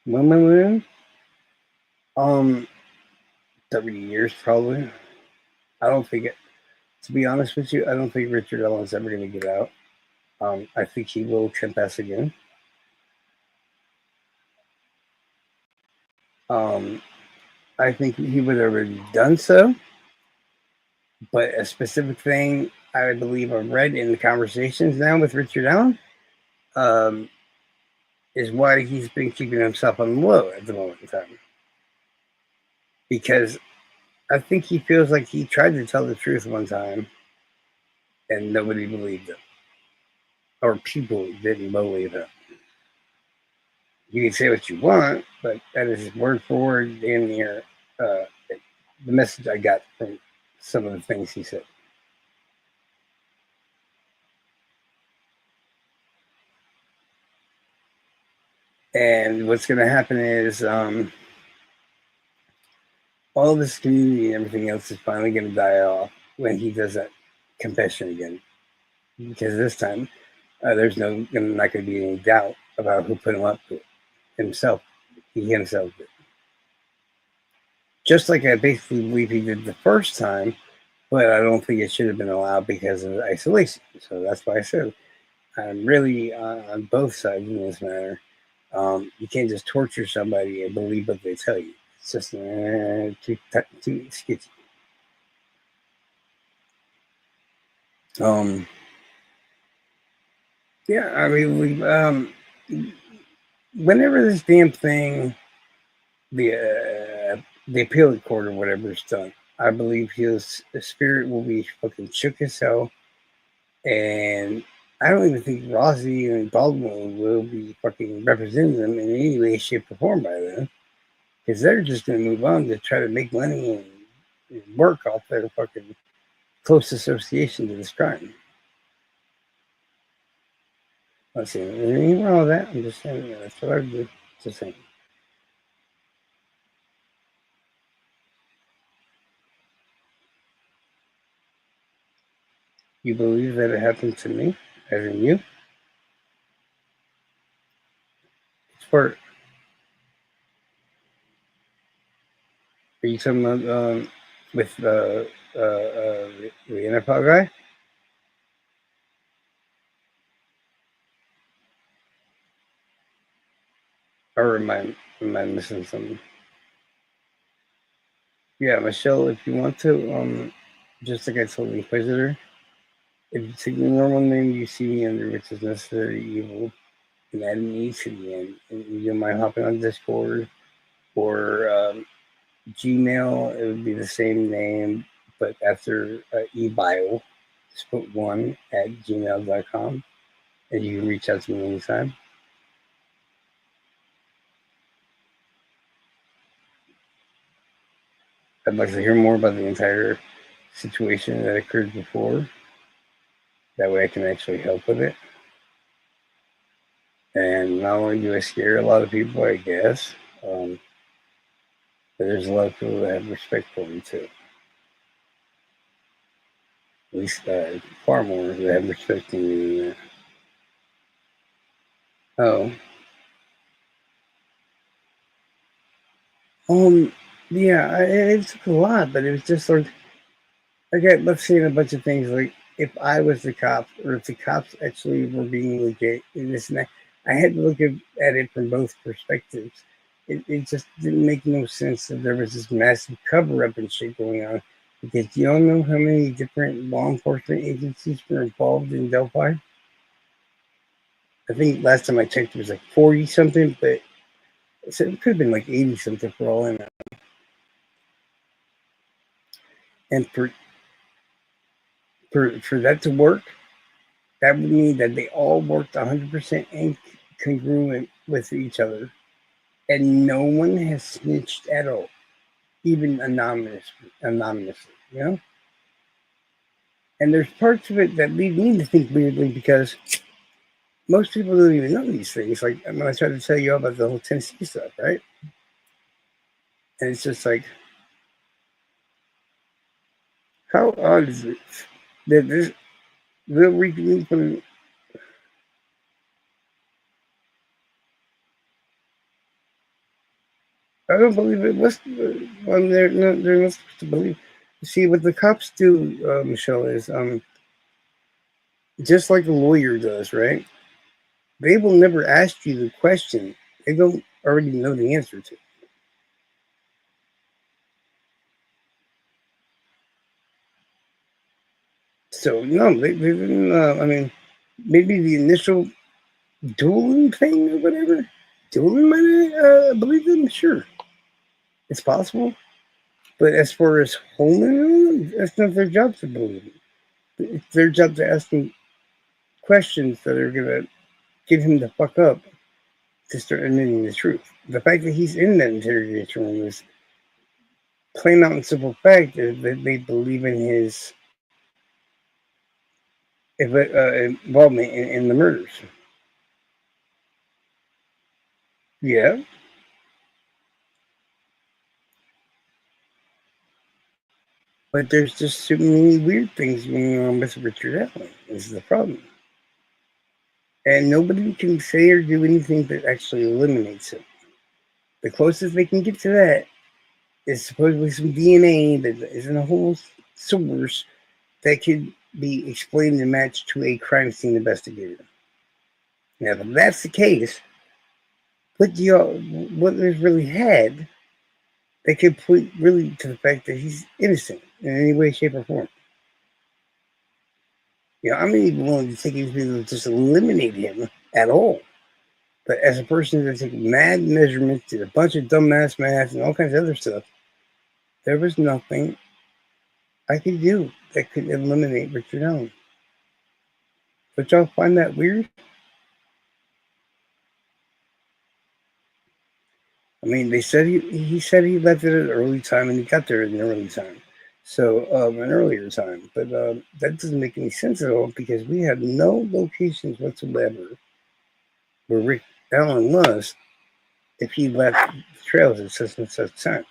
When 30 years probably. I don't think it. To be honest with you, I don't think Richard Allen's ever going to get out. I think he will confess again. I think he would have already done so. But a specific thing I believe I've read in the conversations now with Richard Allen um, is why he's been keeping himself on the low at the moment in time. Because I think he feels like he tried to tell the truth one time and nobody believed him. Or people didn't believe him. You can say what you want, but that is word for word in near the message I got from some of the things he said. And what's going to happen is all of this community and everything else is finally going to die off when he does that confession again. Because this time, there's not going to be any doubt about who put him up to it. Himself. He himself did. Just like I basically believe he did the first time, but I don't think it should have been allowed because of isolation. So that's why I said I'm really on both sides in this matter. You can't just torture somebody and believe what they tell you. It's just too sketchy. Yeah, I mean, whenever this damn thing, the appeal court or whatever is done, I believe his spirit will be fucking shook as hell, and I don't even think Rossi and Baldwin will be fucking representing them in any way, shape, or form by then, because they're just going to move on to try to make money and work off their fucking close association to this crime. Let's see, anything wrong with that? I'm just saying, that's what I would do. Just saying. You believe that it happened to me, as in you? It's for. Are you talking about with the NFL guy? Or am I missing something? Yeah, Michelle, if you want to, just like I told the Inquisitor, if you take the normal name you see me under, which is necessary evil, and add an E to the end, and you don't mind hopping on Discord or Gmail, it would be the same name, but after ebio, just put 1 at gmail.com, and you can reach out to me anytime. I'd like to hear more about the entire situation that occurred before. That way I can actually help with it. And not only do I scare a lot of people, I guess, but there's a lot of people that have respect for me too. At least far more that have respect for me than that. Oh. Yeah, it took a lot, but it was just like, okay, let's say a bunch of things like if I was the cops or if the cops actually were being legit and this and that. I had to look at it from both perspectives. It just didn't make no sense that there was this massive cover up and shit going on. Because you don't know how many different law enforcement agencies were involved in Delphi. I think last time I checked it was like 40 something, but it could have been like 80 something for all I know. And for that to work, that would mean that they all worked 100% congruent with each other. And no one has snitched at all, even anonymously, you know? And there's parts of it that lead me to think weirdly because most people don't even know these things. Like when I try to tell you about the whole Tennessee stuff, right? And it's just like, how odd is it that this real reconstruction? I don't believe it was. Well, they're not supposed to believe. See, what the cops do, Michelle, is just like a lawyer does, right? They will never ask you the question they don't already know the answer to. So no, they didn't. I mean, maybe the initial dueling thing or whatever. Dueling might believe them. Sure, it's possible. But as far as holding them, that's not their job to believe it. It's their job to ask him questions that are gonna get him the fuck up to start admitting the truth. The fact that he's in that interrogation room is plain out and simple fact that they believe in his involvement in the murders. Yeah, but there's just so many weird things going on with Richard Allen. This is the problem. And nobody can say or do anything that actually eliminates him. The closest they can get to that is supposedly some DNA that isn't a whole source that could be explained and matched to a crime scene investigator. Now, if that's the case, what they've really had, they could point really to the fact that he's innocent in any way, shape, or form. I'm not even willing to take anything to just eliminate him at all. But as a person that took mad measurements, did a bunch of dumbass math and all kinds of other stuff, there was nothing I could do that could eliminate Richard Allen. But y'all find that weird? I mean, they said he said he left at an early time and he got there at an early time. So, an earlier time. But that doesn't make any sense at all because we have no locations whatsoever where Rick Allen was if he left the trails at such and such time.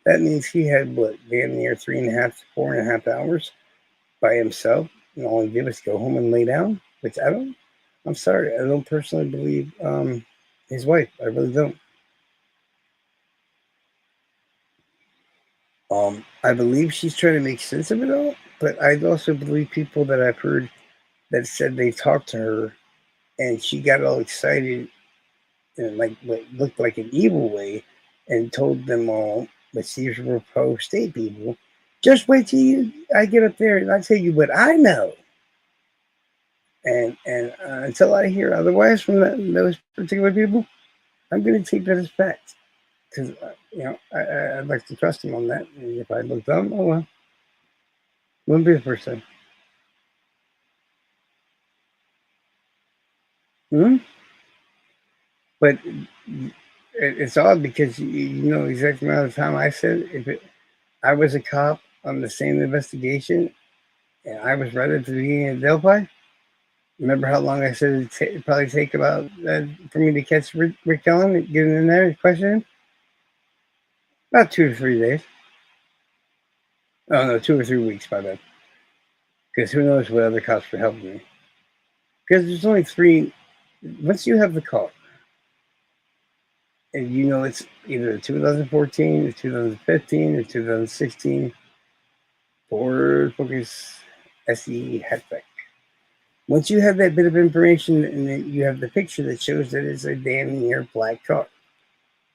That means he had, what, damn near 3.5 to 4.5 hours by himself. And all he did was go home and lay down, which I'm sorry, I don't personally believe his wife. I really don't. I believe she's trying to make sense of it all, but I also believe people that I've heard that said they talked to her and she got all excited in like what looked like an evil way and told them all that these were pro-state people. Just wait till I get up there and I tell you what I know. And until I hear otherwise from those particular people, I'm going to take that as fact. Because, I'd like to trust him on that. And if I look dumb, oh well. Wouldn't be the first time. Hmm? But it's odd because you know exactly amount of time I said I was a cop on the same investigation and I was right at the beginning of Delphi. Remember how long I said it'd probably take about for me to catch Rick Allen and get in there and question him? About 2 to 3 days. Oh no, 2 or 3 weeks by then. Because who knows what other cops were helping me. Because there's only 3. Once you have the car, and you know it's either 2014 or 2015 or 2016 Ford Focus SE hatchback. Once you have that bit of information and then you have the picture that shows that it's a damn near black car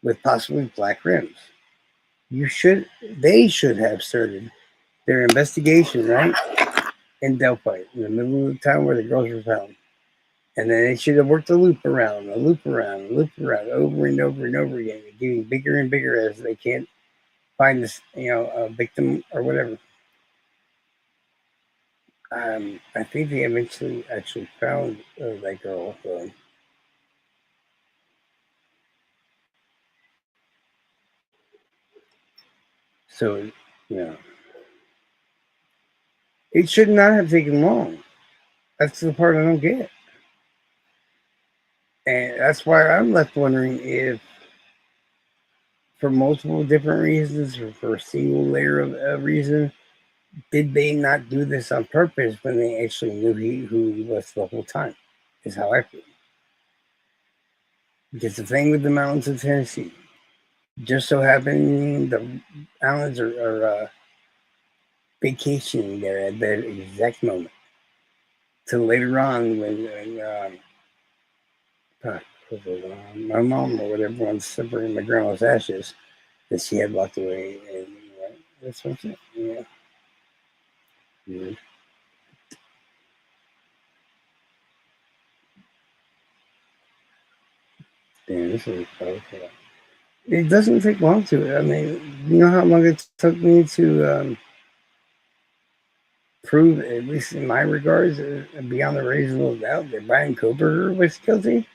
with possibly black rims, they should have started their investigation right in Delphi, in the middle of the town where the girls were found. And then they should have worked a loop around, over and over and over again, getting bigger and bigger as they can't find this, victim or whatever. I think they eventually actually found that girl. So, it should not have taken long. That's the part I don't get. And that's why I'm left wondering if, for multiple different reasons, or for a single layer of reason, did they not do this on purpose when they actually knew who he was the whole time? Is how I feel. Because the thing with the mountains of Tennessee, just so happened the Allens are vacationing there at that exact moment. Till later on when my mom or whatever wants to separate my grandma's ashes that she had walked away, and that's what I'm saying. Yeah. Yeah, this is powerful. It doesn't take long to. I mean, you know how long it took me to prove, at least in my regards, beyond a reasonable doubt, that Brian Koberger was guilty?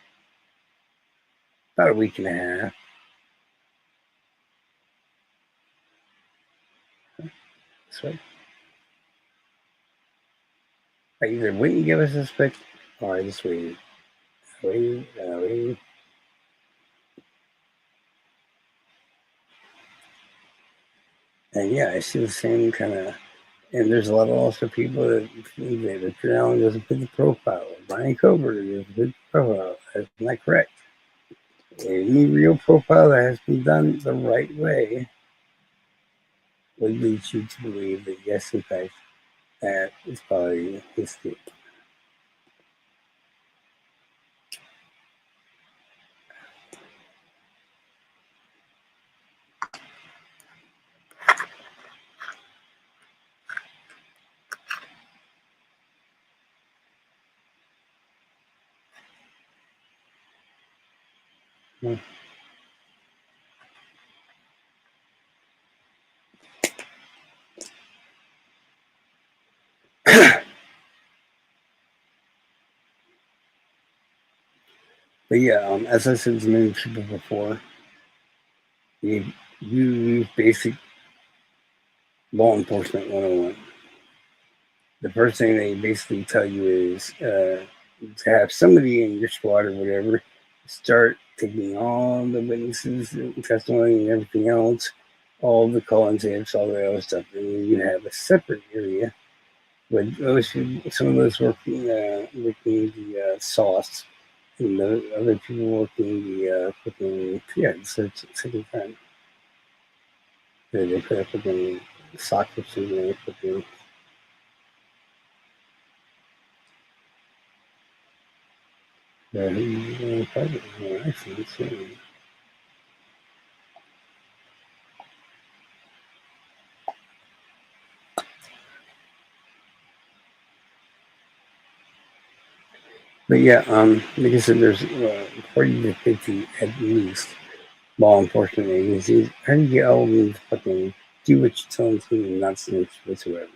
About a week and a half. That's right. I either wouldn't give a suspect, or I just waited. Waited. And yeah, I see the same kind of. And there's a lot of also people that think that if you're Allen doesn't fit the profile. Brian Koberger doesn't fit the profile. That's not correct. Any real profile that has been done the right way would lead you to believe that, yes, in fact, that is probably his kid. Hmm. But yeah, as I said to many people before, you use basic law enforcement 101. The first thing they basically tell you is to have somebody in your squad or whatever start taking all the witnesses and testimony and everything else, all the call-ins, all the other stuff, and then you have a separate area with those some of those working the sauce, and the other people working the fucking second time. They put up fucking soccer suit and they fucking. I see. But yeah, like I said, there's 40 to 50 at least law enforcement agencies. How do you get all of them to fucking do what you tell them to and not snitch whatsoever?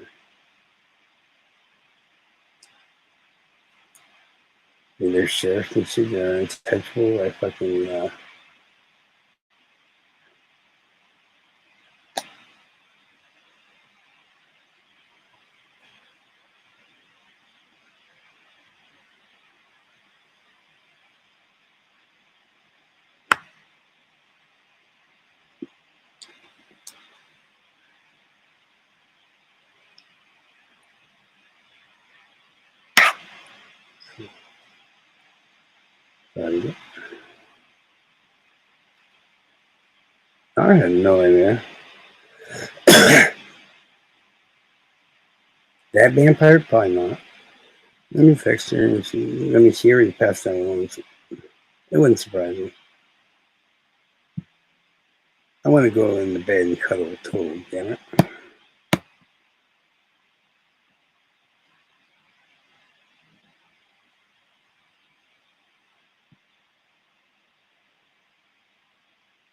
I mean, there's sheriffs and shit that are untouchable. I fucking. I had no idea. That vampire? Probably not. Let me text her and see. Let me see her passed that along. It wouldn't surprise me. I want to go in the bed and cuddle with Toad, damn it.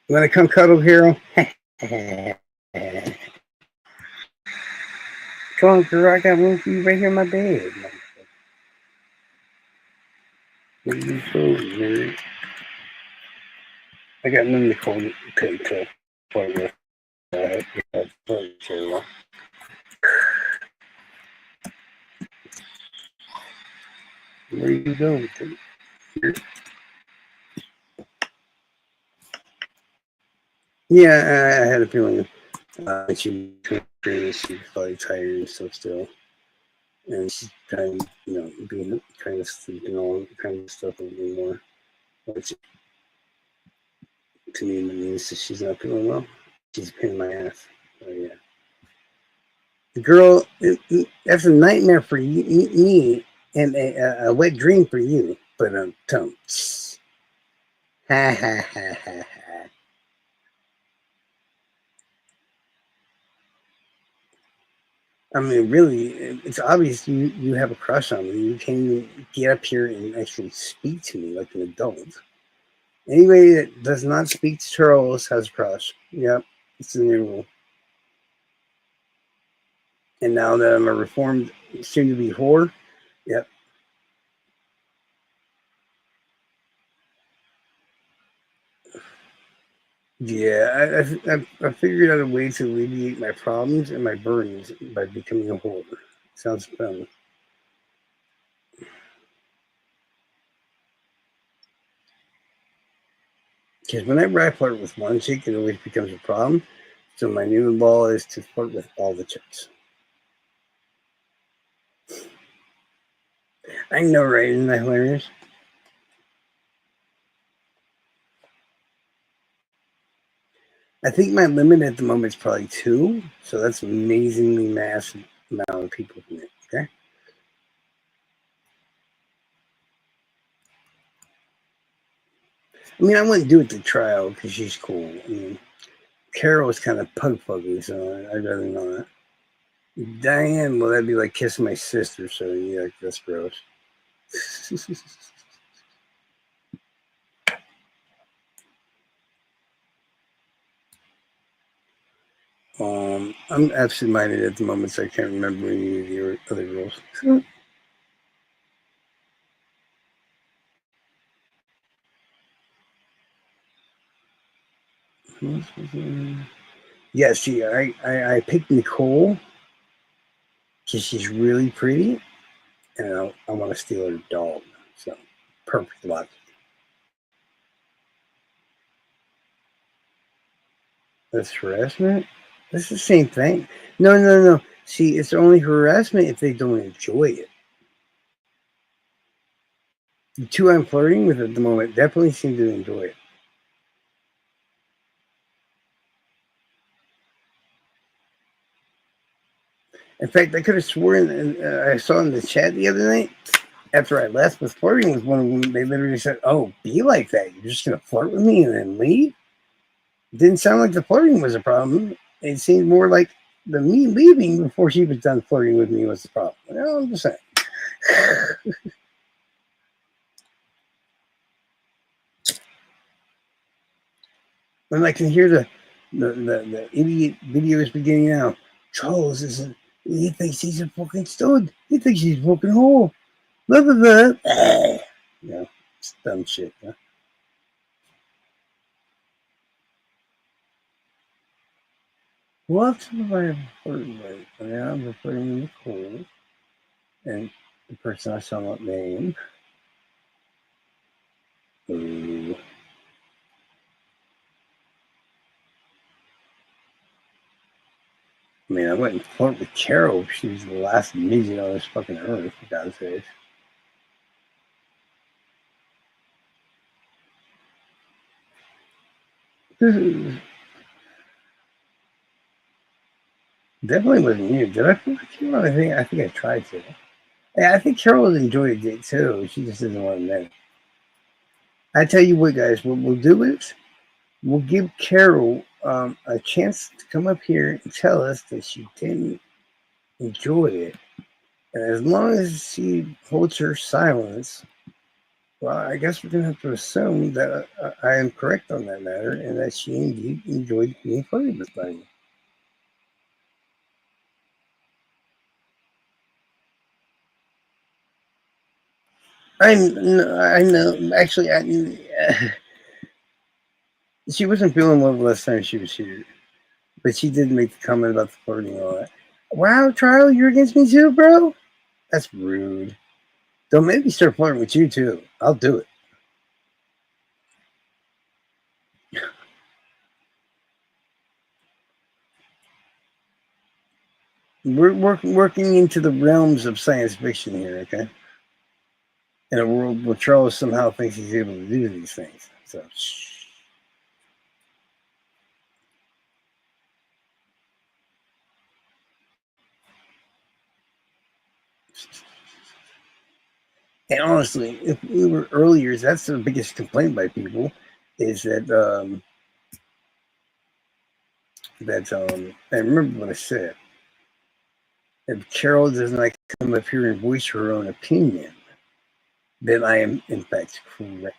You want to come cuddle, hero? Come on, girl. I got room for you right here in my bed. I got nothing to call it to play with. Where you go with it? Yeah, I had a feeling she's probably tired and stuff still. And she's kind of, being kind of sleeping all kind of stuff a little more. Which to me means that she's not feeling well. She's a pain in my ass. Oh, yeah. The girl, that's a nightmare for me and a wet dream for you. But don't. Ha ha ha ha ha. I mean, really, it's obvious you have a crush on me. You can't even get up here and actually speak to me like an adult. Anybody that does not speak to Charles has a crush. Yep, it's the new rule. And now that I'm a reformed, soon to be whore, yep. Yeah, I figured out a way to alleviate my problems and my burdens by becoming a whore. Sounds fun. Because whenever I flirt with one chick, it always becomes a problem. So my new law is to flirt with all the chicks. I know, right? Isn't that hilarious? I think my limit at the moment is probably 2. So that's amazingly massive amount of people for me. Okay. I mean, I wouldn't do it to trial because she's cool. I mean, Carol was kind of pug fuggy, so I'd rather not. Diane, well, that'd be like kissing my sister, so yeah, that's gross. I'm absent-minded at the moment, so I can't remember any of the other rules. Yeah, see, I picked Nicole because she's really pretty, and I want to steal her dog. So, perfect luck. That's harassment? That's the same thing. No. See, it's only harassment if they don't enjoy it. The 2 I'm flirting with at the moment definitely seem to enjoy it. In fact, I could have sworn, and I saw in the chat the other night, after I left with flirting with one of them, they literally said, "Oh, be like that. You're just going to flirt with me and then leave?" It didn't sound like the flirting was a problem. It seemed more like the me leaving before she was done flirting with me was the problem. Well, I'm just saying. And I can hear the idiot videos beginning now. Charles isn't. He thinks he's a fucking stud. He thinks he's a fucking whore. Blah blah blah. Yeah, it's dumb shit. Huh? What have I flirting with? Yeah, I'm flirting with Nicole and the person I shall not name. Ooh. I mean, I went and flirt with Carol. She was the last midget on this fucking earth, for God's sake. Definitely wasn't you. Did I flirt with Carol? I think I tried to. Yeah, I think Carol would enjoy a date too. She just doesn't want to admit it. I tell you what, guys, what we'll do is we'll give Carol a chance to come up here and tell us that she didn't enjoy it. And as long as she holds her silence, well, I guess we're going to have to assume that I am correct on that matter and that she indeed enjoyed being flirted with by me. I know. Actually, she wasn't feeling well the last time she was here, but she did make the comment about the flirting and all that. Wow, Trial, you're against me too, bro? That's rude. Don't make me start flirting with you too. I'll do it. We're working into the realms of science fiction here, okay? In a world where Charles somehow thinks he's able to do these things. So, shh. And honestly, if we were earlier, that's the biggest complaint by people is I remember what I said. If Carol does not come up here and voice her own opinion, then I am in fact correct.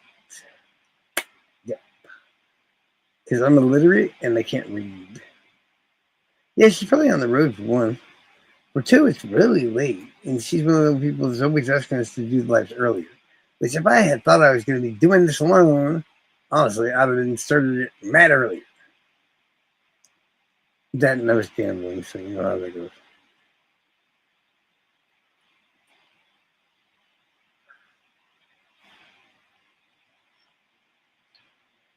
Because I'm illiterate and I can't read. Yeah, she's probably on the road for one. For two, it's really late. And she's one of those people that's always asking us to do the lives earlier. Which if I had thought I was going to be doing this alone, honestly, I'd have been started it mad earlier. That and I was gambling, so you know how that goes.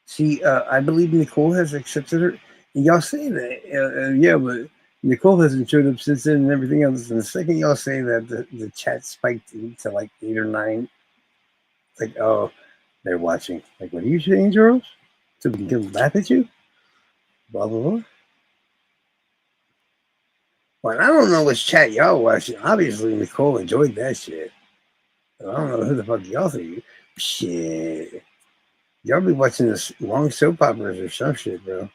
See, I believe Nicole has accepted her. And y'all say that, yeah, but Nicole hasn't showed up since then and everything else. And the second y'all say that, the chat spiked to like 8 or 9. It's like, oh, they're watching. Like, what are you saying, Charles? So we can come laugh at you? Blah, blah, blah. Well, I don't know which chat y'all watching. Obviously, Nicole enjoyed that shit. I don't know who the fuck y'all think. Shit. Y'all be watching this long soap operas or some shit, bro.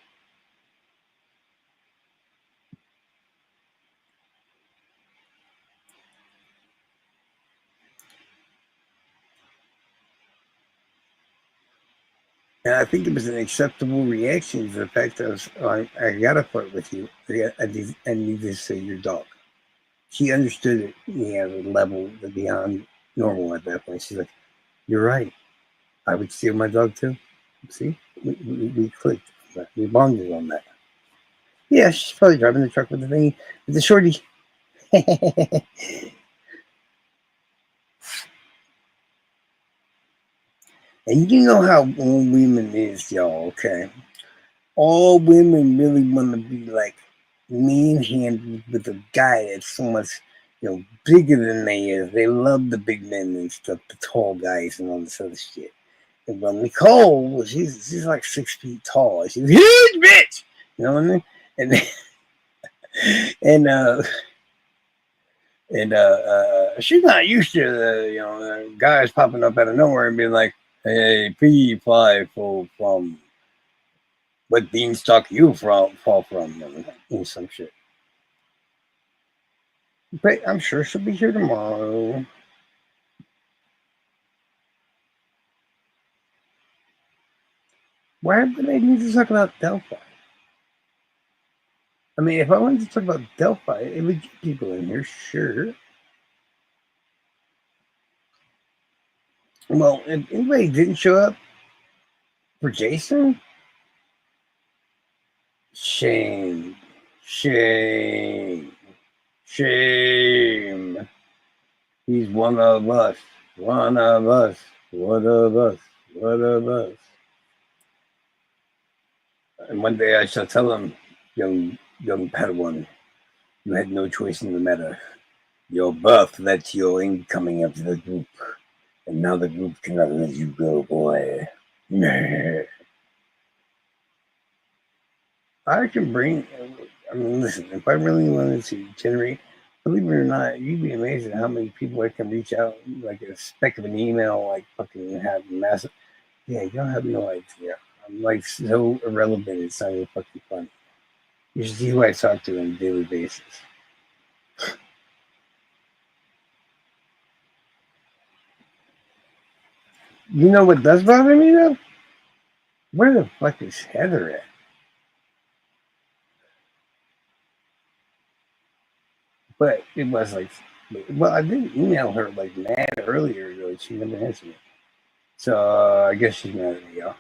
And I think it was an acceptable reaction to the fact that I gotta flirt with you. I need to say your dog. She understood it. At a level beyond normal at that point. She's like, "You're right. I would steal my dog too." See, we clicked. We bonded on that. Yeah, she's probably driving the truck with the thing with the shorty. And you know how all women is, y'all. Okay, all women really want to be like mean-handed with a guy that's so much, bigger than they is. They love the big men and stuff, the tall guys and all this other shit. And well, Nicole, she's like 6 feet tall. She's a huge bitch. You know what I mean? And and she's not used to guys popping up out of nowhere and being like, "Hey, P5 from what beanstalk you fall from," and some shit. But I'm sure she'll be here tomorrow. Why would I need to talk about Delphi? I mean, if I wanted to talk about Delphi, it would get people in here, sure. Well, if anybody didn't show up for Jason, shame, shame, shame. He's one of us, one of us, one of us, one of us. And one day I shall tell him, young Padawan, you had no choice in the matter. Your birth led to your incoming of the group, and now the group cannot let you go, boy. I can bring. I mean, listen. If I really wanted to generate, believe it or not, you'd be amazed at how many people I can reach out, like a speck of an email, like fucking have massive. Yeah, y'all have no idea. I'm like so irrelevant. It's not even fucking funny. You should see who I talk to on a daily basis. You know what does bother me though? Where the fuck is Heather at? But it was like, well, I did email her like mad earlier ago. She never answered me. So I guess she's mad at me, y'all.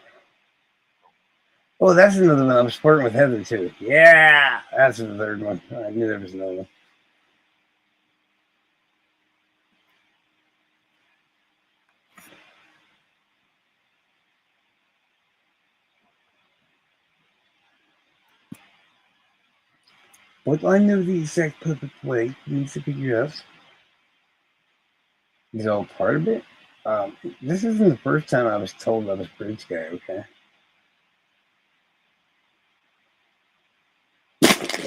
Oh, that's another one. I'm flirting with Heather too. Yeah, that's the third one. I knew there was another one. Well, I know the exact perfect way he needs to figure out. He's all part of it. This isn't the first time I was told I was bridge guy, okay?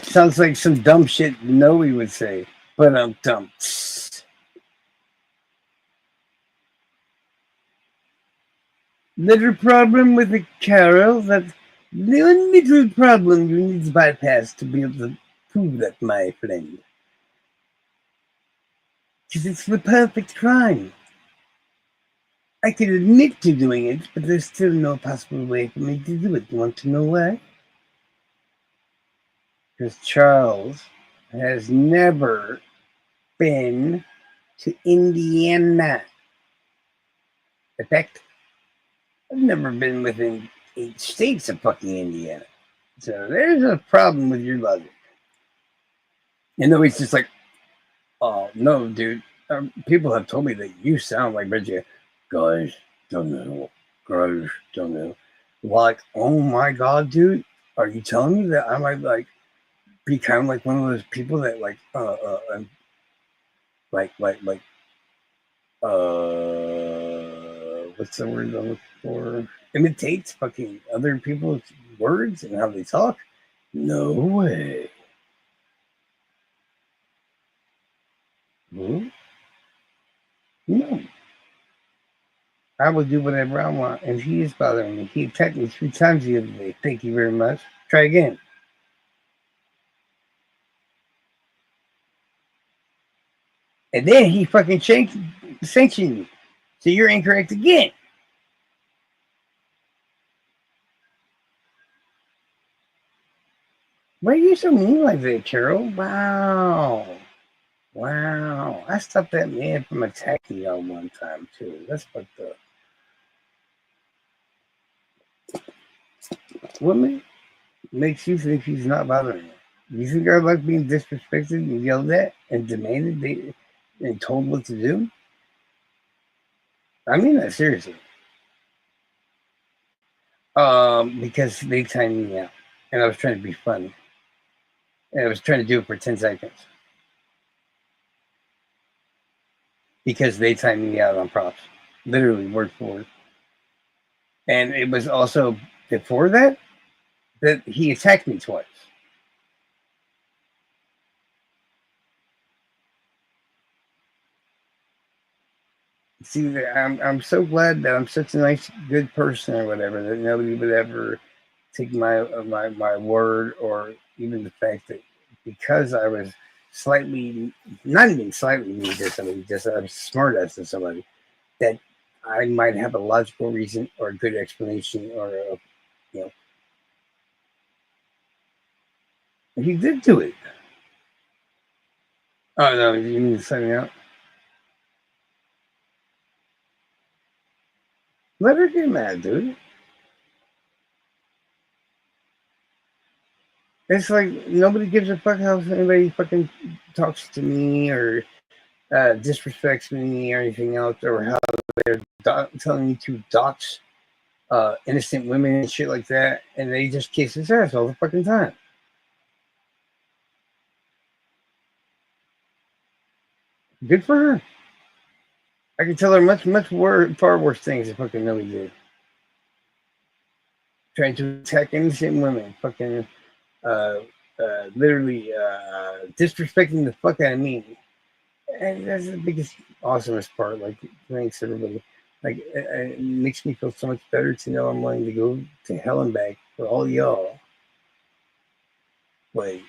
Sounds like some dumb shit Noe would say, but I'm dumb. Little problem with the Carol, that the only little problem you need to bypass to be able to prove that, my friend. Because it's the perfect crime. I can admit to doing it, but there's still no possible way for me to do it. You want to know why? Because Charles has never been to Indiana. In fact, I've never been within 8 states of fucking Indiana. So there's a problem with your logic. And though he's just like, oh, no, dude. People have told me that you sound like Reggie. Guys, don't know. Guys, don't know. Like, oh my God, dude. Are you telling me that I might, like, be kind of like one of those people that, like, what's the word I'm looking for? Imitates fucking other people's words and how they talk? No way. Hmm? No. I will do whatever I want, and he is bothering me. He attacked me 3 times the other day. Thank you very much. Try again. And then he fucking sanctioned me. So you're incorrect again. Why are you so mean like that, Carol? Wow. Wow. I stopped that man from attacking y'all one time, too. That's fucked up. Woman makes you think he's not bothering you. You think I like being disrespected and yelled at and demanded and told what to do? I mean that seriously. Because they timed me out, and I was trying to be funny, and I was trying to do it for 10 seconds because they timed me out on props, literally word for word. And it was also before that he attacked me twice. See, I'm so glad that I'm such a nice, good person or whatever that nobody would ever take my word, or even the fact that because I was slightly, not even slightly mean to somebody, just I was smart ass to somebody, that I might have a logical reason or a good explanation, or you know, he did do it. Oh no, you mean to sign me out? Let her get mad, dude. It's like nobody gives a fuck how anybody fucking talks to me or disrespects me or anything else, or how they're telling you to dox innocent women and shit like that, and they just kiss his ass all the fucking time. Good for her. I can tell her far worse things than fucking nobody did. Trying to attack innocent women, fucking literally disrespecting the fuck out of me. And that's the biggest, awesomest part. Like, thanks everybody. Like, it makes me feel so much better to know I'm willing to go to hell and back for all y'all. Like,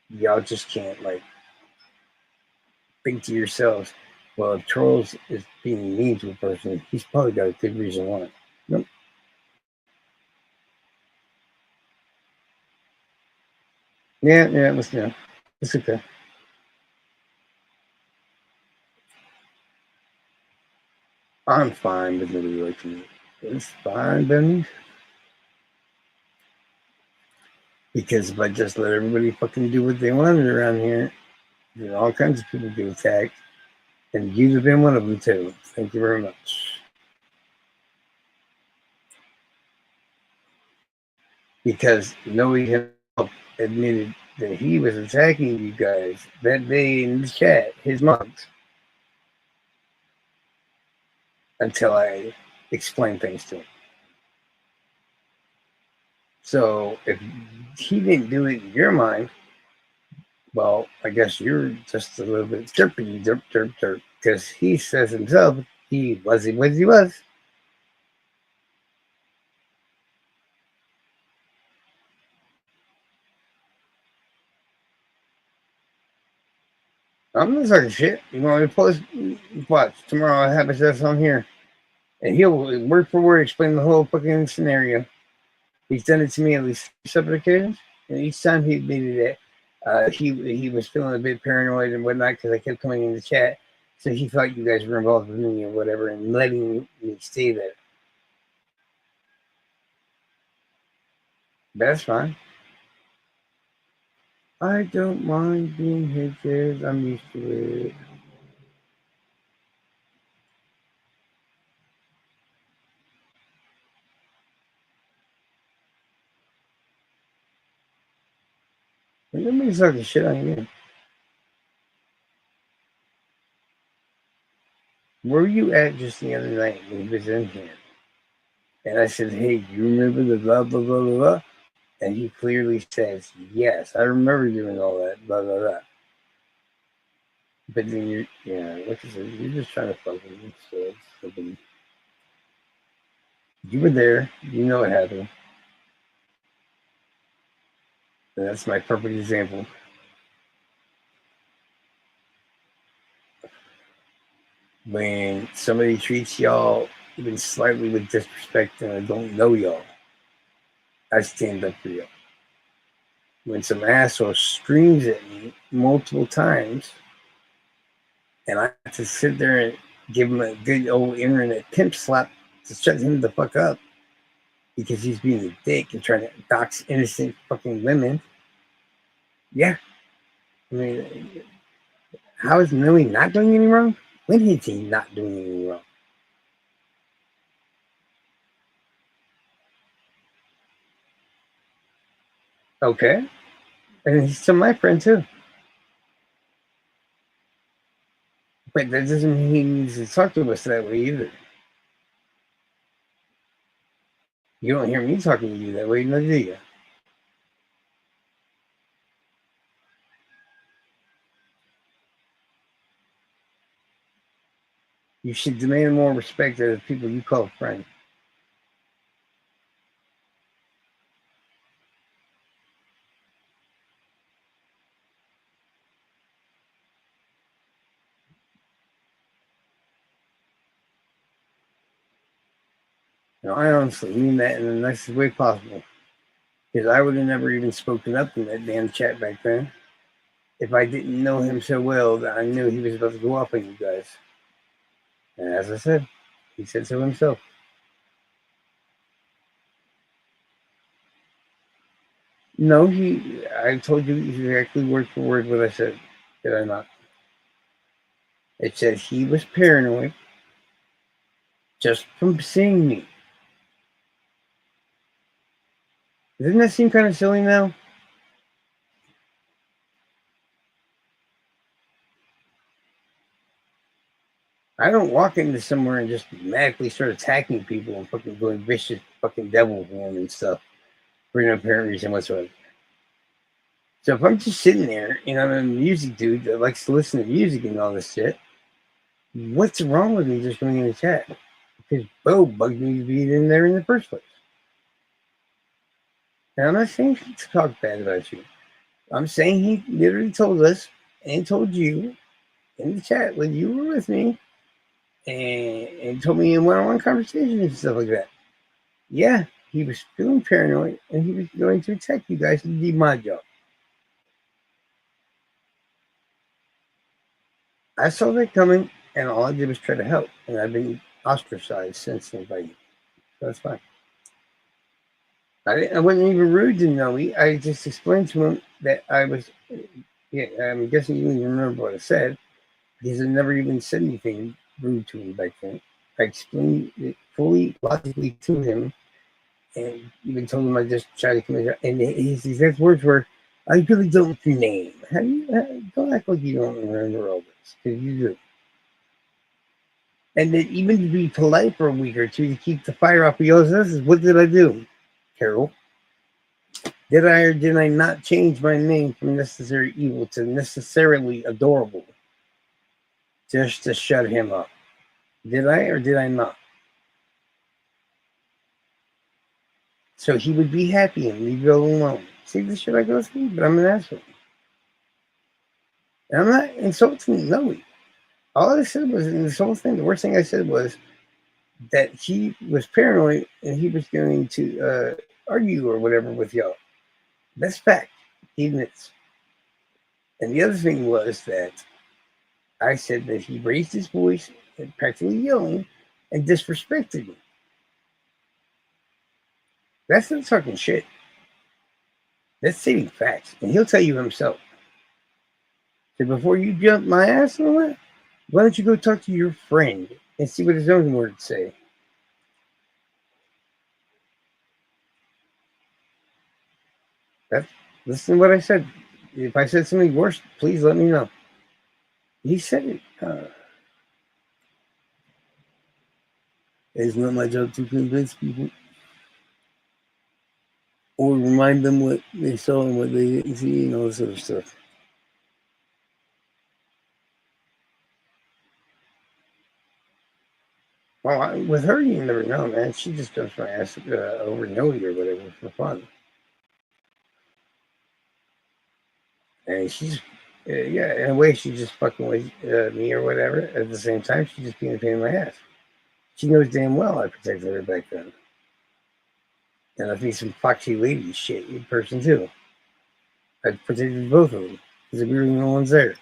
y'all just can't, like, think to yourselves, well, if Charles is being mean to a person, he's probably got a good reason why. Nope. Yeah, it's okay. I'm fine with nobody liking it. It's fine, Benny. Because if I just let everybody fucking do what they wanted around here, then all kinds of people get attacked. And you'd have been one of them too. Thank you very much. Because nobody himself admitted that he was attacking you guys that day in the chat, his mugs, until I explained things to him. So if he didn't do it in your mind, well, I guess you're just a little bit derp, because he says himself he was. I'm not talking shit. You want me to post? Watch tomorrow. I have his ass on here. And he'll word for word explain the whole fucking scenario. He's done it to me at least 3 separate occasions, and each time he admitted that he was feeling a bit paranoid and whatnot because I kept coming in the chat, so he thought you guys were involved with me or whatever, and letting me stay there. That's fine. I don't mind being haters. I'm used to it. Nobody's talking shit on you. Where were you at just the other night when he was in here? And I said, hey, do you remember the blah, blah, blah, blah, blah? And he clearly says, yes, I remember doing all that, blah, blah, blah. But then like I said, you're just trying to fuck with me. So it's fucking, you were there, you know what happened. And that's my perfect example. When somebody treats y'all even slightly with disrespect and I don't know y'all, I stand up for y'all. When some asshole screams at me multiple times and I have to sit there and give him a good old internet pimp slap to shut him the fuck up because he's being a dick and trying to dox innocent fucking women. Yeah. I mean, how is Millie not doing anything wrong? When is he not doing anything wrong? Okay. And he's still my friend too. But that doesn't mean he needs to talk to us that way either. You don't hear me talking to you that way, no, do you? You should demand more respect out of people you call friends. I honestly mean that in the nicest way possible. Because I would have never even spoken up in that damn chat back then if I didn't know him so well that I knew he was about to go off on you guys. And as I said, he said so himself. No, I told you exactly word for word what I said. Did I not? It said he was paranoid just from seeing me. Doesn't that seem kind of silly now? I don't walk into somewhere and just magically start attacking people and fucking going vicious fucking devil form and stuff for no apparent reason whatsoever. So if I'm just sitting there and I'm a music dude that likes to listen to music and all this shit, what's wrong with me just going in the chat? Because Bo bugged me to be in there in the first place. Now I'm not saying to talk bad about you. I'm saying he literally told us and told you in the chat when you were with me and told me in one-on-one conversations and stuff like that. Yeah, he was feeling paranoid and he was going to attack you guys and demod y'all. I saw that coming and all I did was try to help. And I've been ostracized since then by you. So that's fine. I wasn't even rude to Noe. I just explained to him that I was, I'm guessing you don't even remember what I said because I never even said anything rude to him back then. I explained it fully, logically to him and even told him I just tried to come in. And his exact words were, I really don't name. Don't act like you don't remember all this because you do. And then even to be polite for a week or two to keep the fire off of yours, this is what did I do, Carol? Did I or did I not change my name from necessary evil to necessarily adorable just to shut him up? Did I or did I not? So he would be happy and leave you alone. See the shit I go through? But I'm an asshole. And I'm not insulting Zoe. All I said was, in this whole thing, the worst thing I said was, that he was paranoid and he was going to argue or whatever with y'all. That's fact. He admits. And the other thing was that I said that he raised his voice and practically yelling and disrespected me. That's not talking shit. That's stating facts. And he'll tell you himself. So before you jump my ass on that, why don't you go talk to your friend and see what his own words say? That's, listen to what I said. If I said something worse, please let me know. He said it. It's not my job to convince people or remind them what they saw and what they didn't see and all this other stuff. Well, with her, you never know, man. She just jumps my ass over Noe or whatever for fun. And she's, yeah, in a way, she's just fucking with me or whatever. At the same time, she's just being a pain in my ass. She knows damn well I protected her back then. And I think some foxy lady shit in person, too. I protected both of them because we were the only ones there.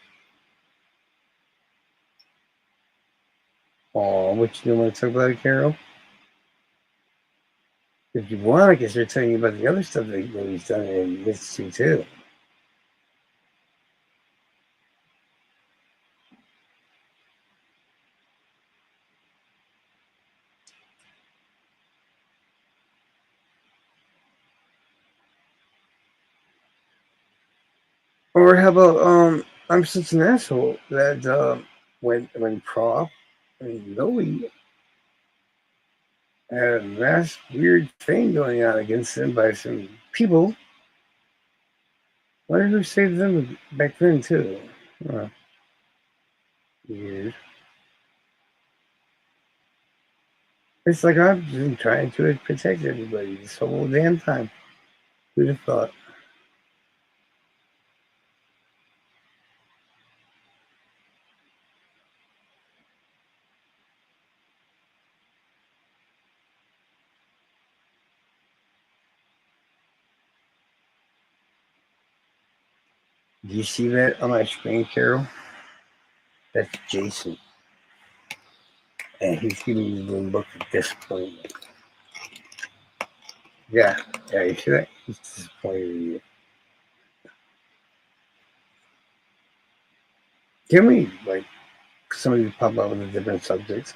Oh, what you don't want to talk about it, Carol? If you want, I guess they're telling you about the other stuff that he's done and admits to, too. Or how about I'm such an asshole that when Prof and Noe had a mass weird thing going on against them by some people. Wonder who saved them back then too. Weird. It's like I've been trying to protect everybody this whole damn time. Who'd have thought? Do you see that on my screen, Carol? That's Jason. And he's giving me the look of disappointment. Yeah, you see that? He's disappointed in you. Can we, like, somebody pop up with a different subject?